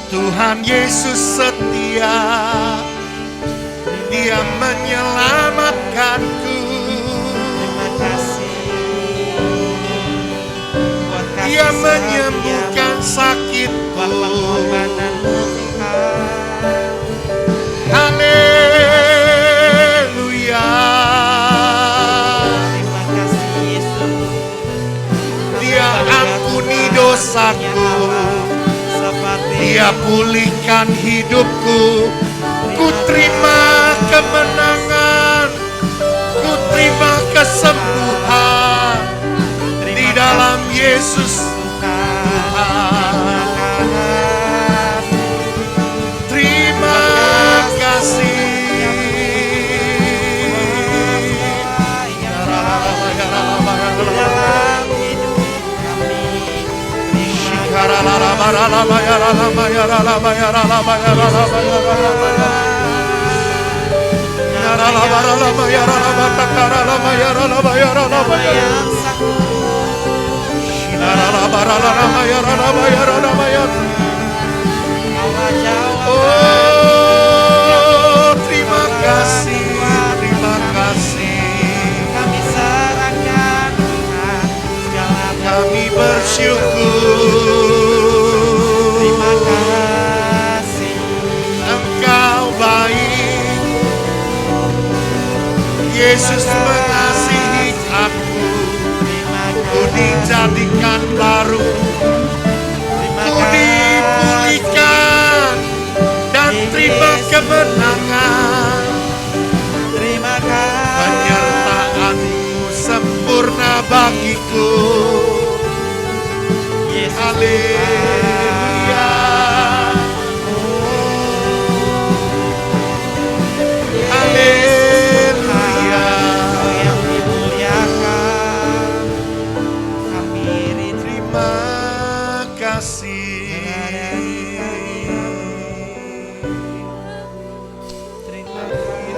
Tuhan Yesus setia. Dia menyelamatkanku. Terima kasih buat kasih Dia setiamu, menyembuhkan sakitku. buat pengorbananmu Tuhan. Haleluya. Terima kasih Yesus. Dia ampuni dosaku. Dia pulihkan hidupku. Ku terima kemenangan, ku terima kesembuhan di dalam Yesus Tuhan. Terima kasih. Dalam hidup kami, Oh, terima kasih, terima kasih. kami serahkan Tuhan segala Kami bersyukur. terima kasih. Engkau baik. Yesus mengasihi aku. Ku dijadikan baru. Ku dipulihkan dan terima kemenangan. Terima kasih. Penyertaan-Mu sempurna bagiku. Yesus Haleluya. Haleluya. Kau yang dimuliakan. Kami rindu Terima kasih. terima kasih.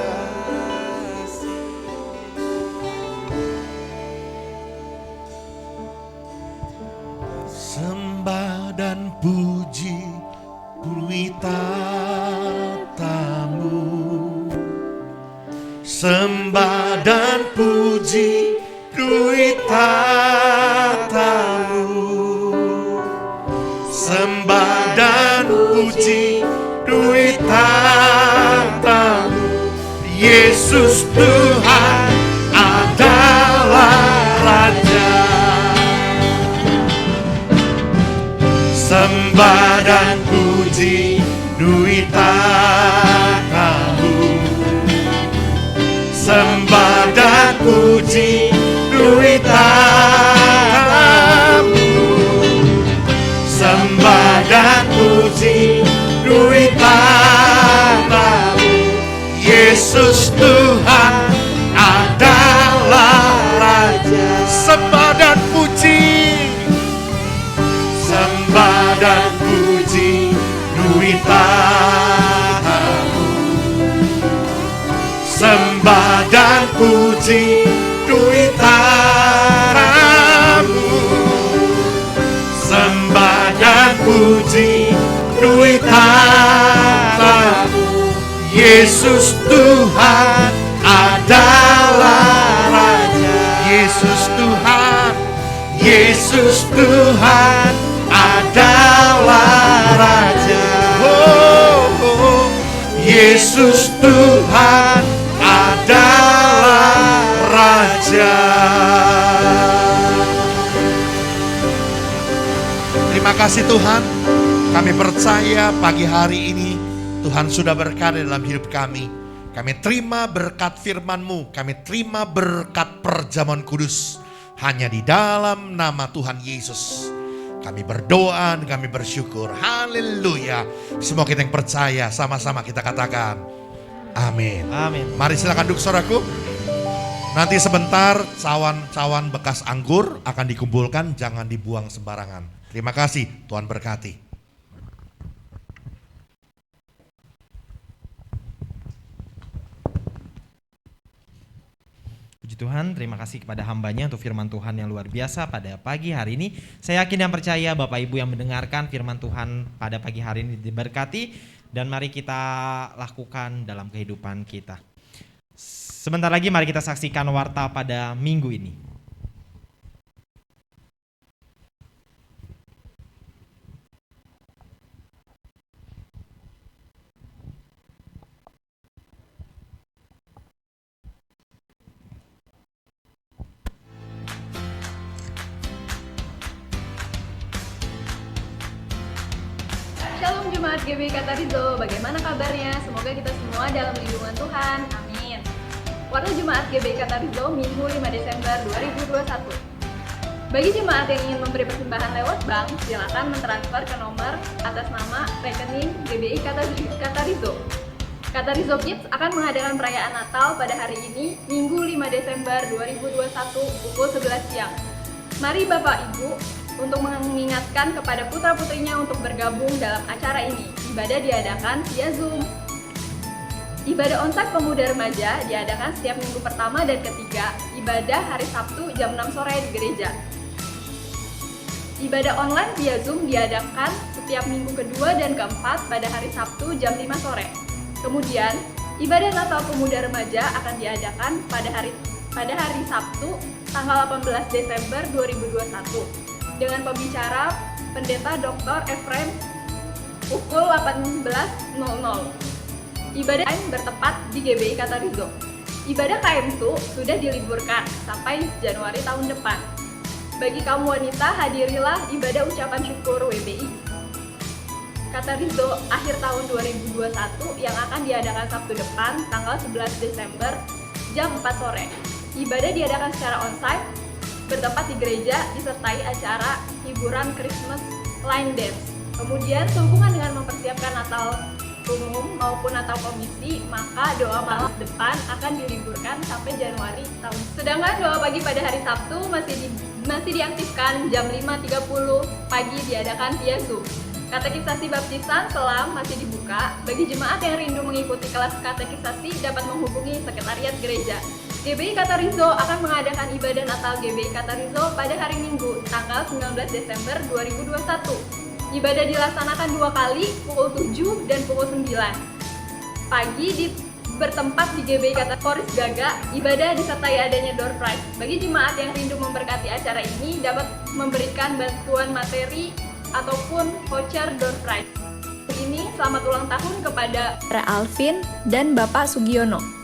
Sembah dan puji bui tatamu. Sembah dan puji bui tatamu. Sembah dan puji bui tatamu. Yesus Tuhan adalah Raja. Sembah dan puji duit kamu. Sembah dan puji duit kamu. Sembah dan puji duit tanahmu. Yesus Tuhan adalah Raja. Sembah dan puji, sembah dan puji duit tanahmu. Sembah dan puji duit tanahmu. Sembah dan puji duit tanahmu. Yesus Tuhan adalah Raja. Yesus Tuhan, Yesus Tuhan adalah Raja. Oh, oh. Yesus Tuhan adalah Raja. Terima kasih Tuhan. Kami percaya pagi hari ini Tuhan sudah berkarya dalam hidup kami. Kami terima berkat firman-Mu. Kami terima berkat perjamuan kudus. Hanya di dalam nama Tuhan Yesus kami berdoa dan kami bersyukur. Haleluya. Semua kita yang percaya sama-sama kita katakan amin. Amin. Mari silakan duduk saudaraku. Nanti sebentar cawan-cawan bekas anggur akan dikumpulkan, jangan dibuang sembarangan. Terima kasih, Tuhan berkati. Puji Tuhan, terima kasih kepada hambanya untuk firman Tuhan yang luar biasa pada pagi hari ini. Saya yakin dan percaya Bapak Ibu yang mendengarkan firman Tuhan pada pagi hari ini diberkati. Dan mari kita lakukan dalam kehidupan kita. Sebentar lagi mari kita saksikan warta pada minggu ini. Shalom Jemaat GBI Katarizo, bagaimana kabarnya? Semoga kita semua dalam lindungan Tuhan, amin. Warta Jemaat GBI Katarizo Minggu 5 Desember 2021. Bagi jemaat yang ingin memberi persembahan lewat bank, silakan mentransfer ke nomor atas nama rekening GBI Katarizo. Katarizo Kids akan mengadakan perayaan Natal pada hari ini, Minggu 5 Desember 2021 pukul 11 siang. Mari Bapak Ibu untuk mengingatkan kepada putra-putrinya untuk bergabung dalam acara ini. Ibadah diadakan via Zoom. Ibadah onsite pemuda remaja diadakan setiap minggu pertama dan ketiga. Ibadah hari Sabtu jam 6 sore di gereja. Ibadah online via Zoom diadakan setiap minggu kedua dan keempat pada hari Sabtu jam 5 sore. Kemudian, ibadah Natal pemuda remaja akan diadakan pada hari Sabtu tanggal 18 Desember 2021. Dengan pembicara Pendeta Dr. Efrem pukul 18.00. Ibadah lain bertepat di GBI Katarizo. Ibadah KM2 sudah diliburkan sampai Januari tahun depan. Bagi kaum wanita, hadirilah ibadah ucapan syukur WBI Katarizo akhir tahun 2021 yang akan diadakan Sabtu depan tanggal 11 Desember jam 4 sore. Ibadah diadakan secara onsite bertempat di gereja disertai acara hiburan Christmas line dance. Kemudian sehubungan dengan mempersiapkan Natal umum maupun Natal komisi, maka doa malam depan akan diliburkan sampai Januari tahun. Sedangkan doa pagi pada hari Sabtu masih diaktifkan jam 5.30 pagi diadakan via Zoom. Katekisasi baptisan selam masih dibuka. Bagi jemaat yang rindu mengikuti kelas katekisasi dapat menghubungi sekretariat gereja. GBI Katarizo akan mengadakan ibadah Natal GBI Katarizo pada hari Minggu, tanggal 19 Desember 2021. Ibadah dilaksanakan 2 kali, pukul 7 dan pukul 9. Pagi bertempat di GBI Katarizo Poris Gaga, ibadah disertai adanya door prize. Bagi jemaat yang rindu memberkati acara ini dapat memberikan bantuan materi ataupun voucher door prize. Ini selamat ulang tahun kepada Alvin dan Bapak Sugiono.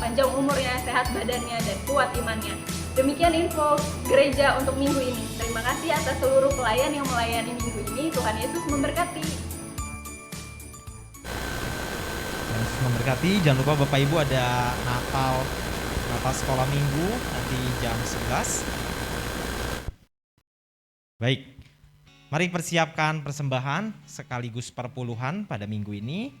Panjang umurnya, sehat badannya, dan kuat imannya. Demikian info gereja untuk minggu ini. Terima kasih atas seluruh pelayan yang melayani minggu ini. Tuhan Yesus memberkati. Tuhan Yesus memberkati. Jangan lupa Bapak Ibu ada Natal sekolah minggu nanti jam 11. Baik. Mari persiapkan persembahan sekaligus perpuluhan pada minggu ini.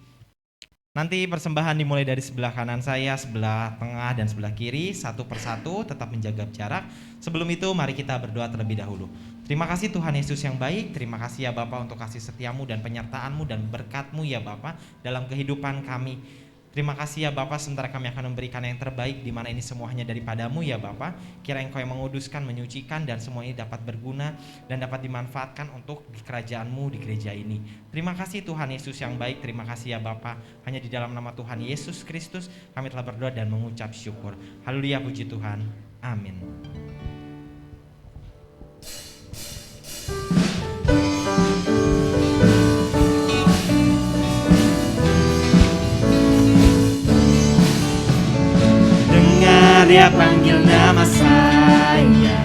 Nanti persembahan dimulai dari sebelah kanan saya, sebelah tengah dan sebelah kiri, satu persatu, tetap menjaga jarak. Sebelum itu mari kita berdoa terlebih dahulu. Terima kasih Tuhan Yesus yang baik, terima kasih ya Bapa untuk kasih setiamu dan penyertaanmu dan berkatmu ya Bapa dalam kehidupan kami. Terima kasih ya Bapa, sementara kami akan memberikan yang terbaik, di mana ini semuanya daripadamu ya Bapa. Kiranya Engkau yang menguduskan, menyucikan, dan semua ini dapat berguna dan dapat dimanfaatkan untuk di kerajaan-Mu di gereja ini. Terima kasih Tuhan Yesus yang baik, terima kasih ya Bapa. Hanya di dalam nama Tuhan Yesus Kristus kami telah berdoa dan mengucap syukur. Haleluya, puji Tuhan. Amin. Dia panggil nama saya,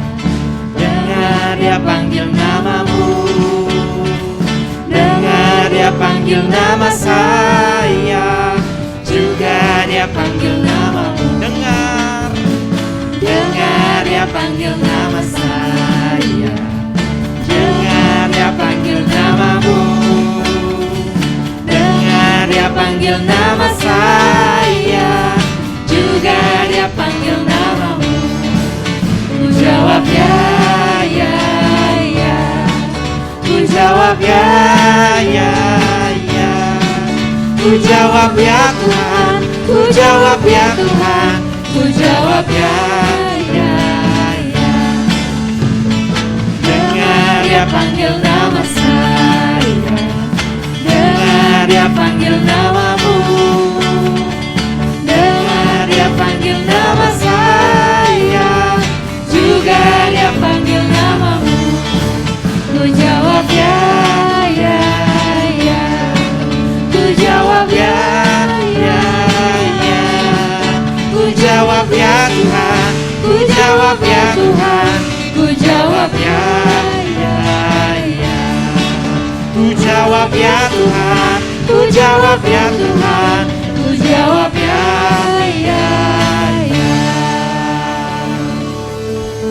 dengar dia panggil namamu, dengar dia panggil nama saya, juga dia panggil namamu. Dengar, dengar dia panggil nama saya, dengar dia panggil namamu, dengar dia panggil nama saya, juga dia panggil namamu. Ku jawab ya, ya, ya. Ku jawab ya, ya, ya. Ku jawab ya Tuhan, ku jawab ya Tuhan, ku jawab ya, ya, ya. Dengar dia panggil nama saya, dengar dia panggil namamu, dia panggil nama saya, juga dia panggil namamu. Ku jawab ya, ya, ya. Ku jawab ya, ya, ya. Ku jawab ya Tuhan, ku jawab ya Tuhan, ku jawab ya, ya, ya. Ku jawab ya Tuhan, ku jawab ya Tuhan, ku jawab ya, ya, ya.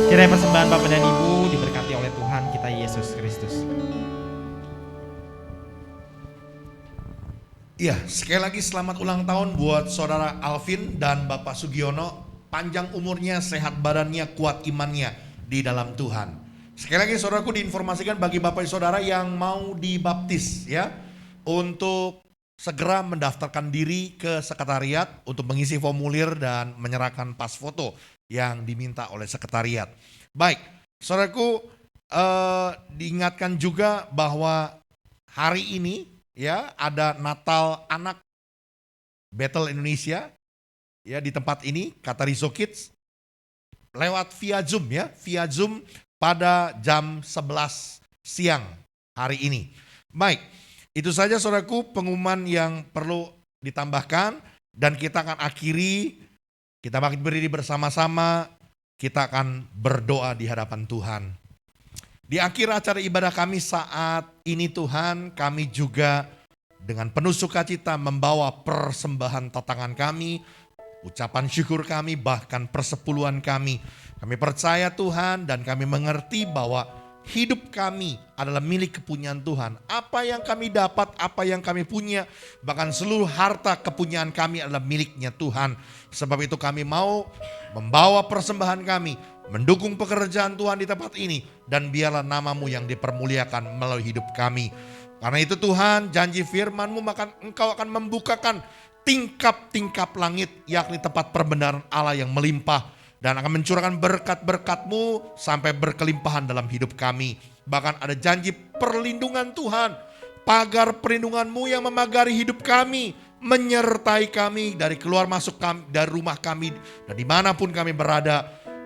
Kiranya persembahan Bapak dan Ibu diberkati oleh Tuhan kita Yesus Kristus. Iya, sekali lagi selamat ulang tahun buat Saudara Alvin dan Bapak Sugiono. Panjang umurnya, sehat badannya, kuat imannya di dalam Tuhan. Sekali lagi saudaraku, diinformasikan bagi Bapak Saudara yang mau dibaptis ya, untuk segera mendaftarkan diri ke sekretariat untuk mengisi formulir dan menyerahkan pas foto yang diminta oleh sekretariat. Baik, saudaraku, diingatkan juga bahwa hari ini ya ada Natal Anak Battle Indonesia ya di tempat ini, kata Rizo Kids, lewat via Zoom ya, via Zoom pada jam 11 siang hari ini. Baik, itu saja saudaraku pengumuman yang perlu ditambahkan, dan kita akan akhiri, kita bangkit berdiri bersama-sama, kita akan berdoa di hadapan Tuhan. Di akhir acara ibadah kami saat ini Tuhan, kami juga dengan penuh sukacita membawa persembahan tatangan kami, ucapan syukur kami, bahkan persepuluhan kami. Kami percaya Tuhan dan kami mengerti bahwa hidup kami adalah milik kepunyaan Tuhan. Apa yang kami dapat, apa yang kami punya, bahkan seluruh harta kepunyaan kami adalah miliknya Tuhan. Sebab itu kami mau membawa persembahan kami, mendukung pekerjaan Tuhan di tempat ini, dan biarlah namamu yang dipermuliakan melalui hidup kami. Karena itu Tuhan, janji firman-Mu maka Engkau akan membukakan tingkap-tingkap langit, yakni tempat perbenaran Allah yang melimpah, dan akan mencurahkan berkat-berkat-Mu sampai berkelimpahan dalam hidup kami. Bahkan ada janji perlindungan Tuhan, pagar perlindungan-Mu yang memagari hidup kami, menyertai kami dari keluar masuk kami, dari rumah kami, dan dimanapun kami berada,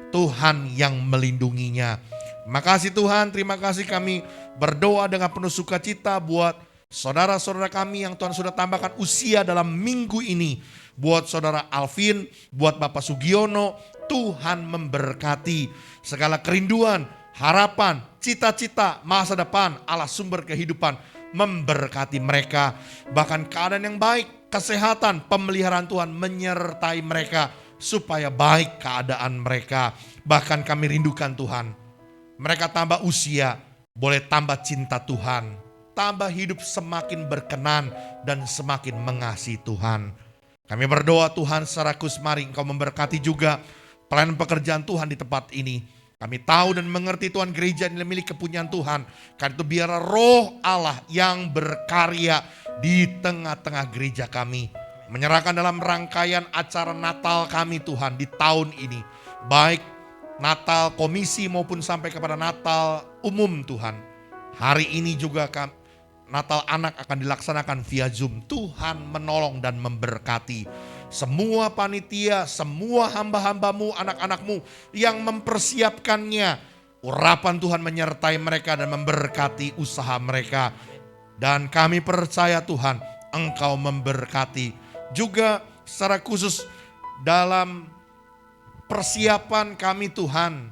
Tuhan yang melindunginya. Terima kasih Tuhan, terima kasih kami berdoa dengan penuh sukacita buat saudara-saudara kami yang Tuhan sudah tambahkan usia dalam minggu ini. Buat saudara Alvin, buat Bapak Sugiono, Tuhan memberkati segala kerinduan, harapan, cita-cita, masa depan, Allah sumber kehidupan, memberkati mereka. Bahkan keadaan yang baik, kesehatan, pemeliharaan Tuhan menyertai mereka supaya baik keadaan mereka. Bahkan kami rindukan Tuhan, mereka tambah usia boleh tambah cinta Tuhan, tambah hidup semakin berkenan dan semakin mengasihi Tuhan. Kami berdoa Tuhan secara khusus, mari Engkau memberkati juga pelayanan pekerjaan Tuhan di tempat ini. Kami tahu dan mengerti Tuhan, gereja ini milik kepunyaan Tuhan. Karena itu biar Roh Allah yang berkarya di tengah-tengah gereja kami. Menyerahkan dalam rangkaian acara Natal kami Tuhan di tahun ini. Baik Natal komisi maupun sampai kepada Natal umum Tuhan. Hari ini juga Natal anak akan dilaksanakan via Zoom. Tuhan menolong dan memberkati semua panitia, semua hamba-hambamu, anak-anakmu yang mempersiapkannya. Urapan Tuhan menyertai mereka dan memberkati usaha mereka. Dan kami percaya Tuhan, Engkau memberkati juga secara khusus dalam persiapan kami Tuhan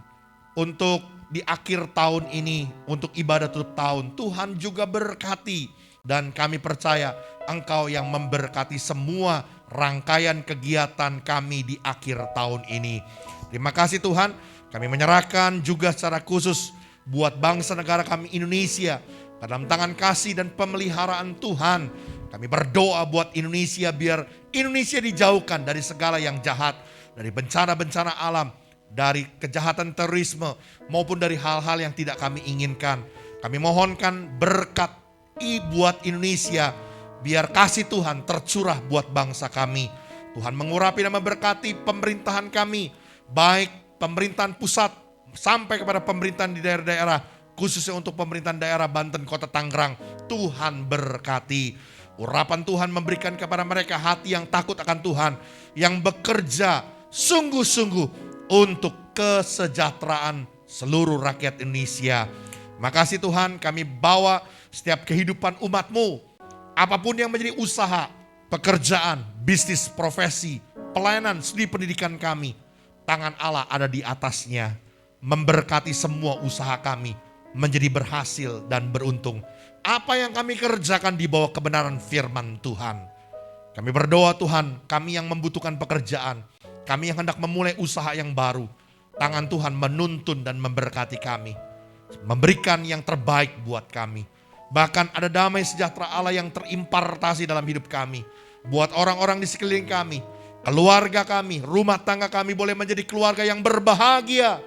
untuk di akhir tahun ini, untuk ibadah tutup tahun. Tuhan juga berkati dan kami percaya Engkau yang memberkati semua rangkaian kegiatan kami di akhir tahun ini. Terima kasih Tuhan, kami menyerahkan juga secara khusus buat bangsa negara kami Indonesia ke dalam tangan kasih dan pemeliharaan Tuhan. Kami berdoa buat Indonesia biar Indonesia dijauhkan dari segala yang jahat, dari bencana-bencana alam, dari kejahatan terorisme maupun dari hal-hal yang tidak kami inginkan. Kami mohonkan berkat buat Indonesia, biar kasih Tuhan tercurah buat bangsa kami. Tuhan mengurapi dan memberkati pemerintahan kami, baik pemerintahan pusat sampai kepada pemerintahan di daerah-daerah, khususnya untuk pemerintahan daerah Banten, Kota Tangerang. Tuhan berkati. Urapan Tuhan memberikan kepada mereka hati yang takut akan Tuhan, yang bekerja sungguh-sungguh untuk kesejahteraan seluruh rakyat Indonesia. Makasih Tuhan, kami bawa setiap kehidupan umat-Mu, apapun yang menjadi usaha, pekerjaan, bisnis, profesi, pelayanan, studi pendidikan kami, tangan Allah ada di atasnya, memberkati semua usaha kami menjadi berhasil dan beruntung. Apa yang kami kerjakan di bawah kebenaran firman Tuhan. Kami berdoa Tuhan, kami yang membutuhkan pekerjaan, kami yang hendak memulai usaha yang baru, tangan Tuhan menuntun dan memberkati kami, memberikan yang terbaik buat kami. Bahkan ada damai sejahtera Allah yang terimpartasi dalam hidup kami. Buat orang-orang di sekeliling kami, keluarga kami, rumah tangga kami boleh menjadi keluarga yang berbahagia.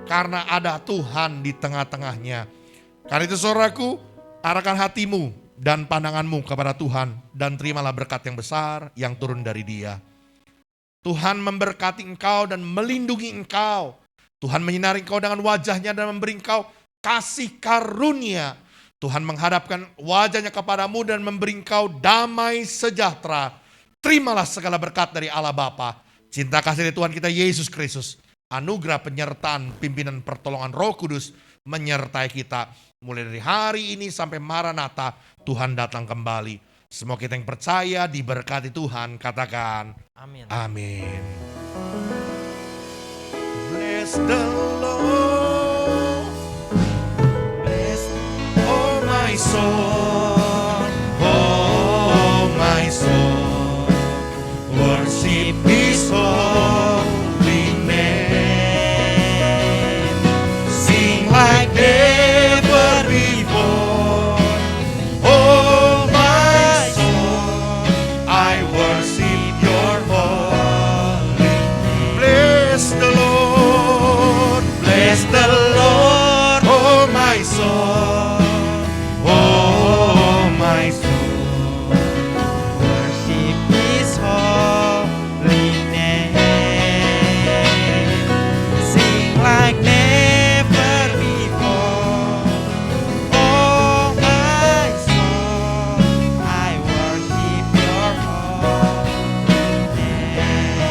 Karena ada Tuhan di tengah-tengahnya. Karena itu saudaraku, arahkan hatimu dan pandanganmu kepada Tuhan. Dan terimalah berkat yang besar yang turun dari Dia. Tuhan memberkati engkau dan melindungi engkau. Tuhan menyinari engkau dengan wajahnya dan memberi engkau kasih karunia. Tuhan menghadapkan wajahnya kepadamu dan memberi engkau damai sejahtera. Terimalah segala berkat dari Allah Bapa, cinta kasih dari Tuhan kita Yesus Kristus, anugerah penyertaan pimpinan pertolongan Roh Kudus menyertai kita. Mulai dari hari ini sampai Maranatha, Tuhan datang kembali. Semua kita yang percaya diberkati Tuhan, katakan Amin. amin. Bless the Lord. My soul, oh my soul, worship His holy name. Sing like never before, oh my soul, I worship Your holy name. Bless the Lord, bless the Lord, oh my soul. Oh my soul, Worship His holy name. Sing like never before. Oh my soul, I worship Your holy name.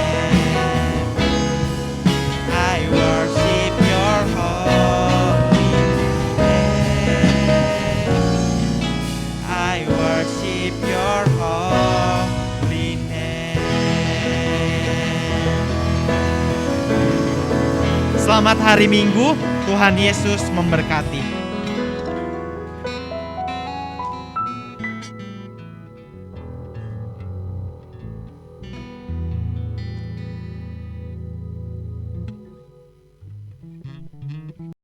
I worship Your holy name. I worship Your holy name. Selamat hari Minggu, Tuhan Yesus memberkati.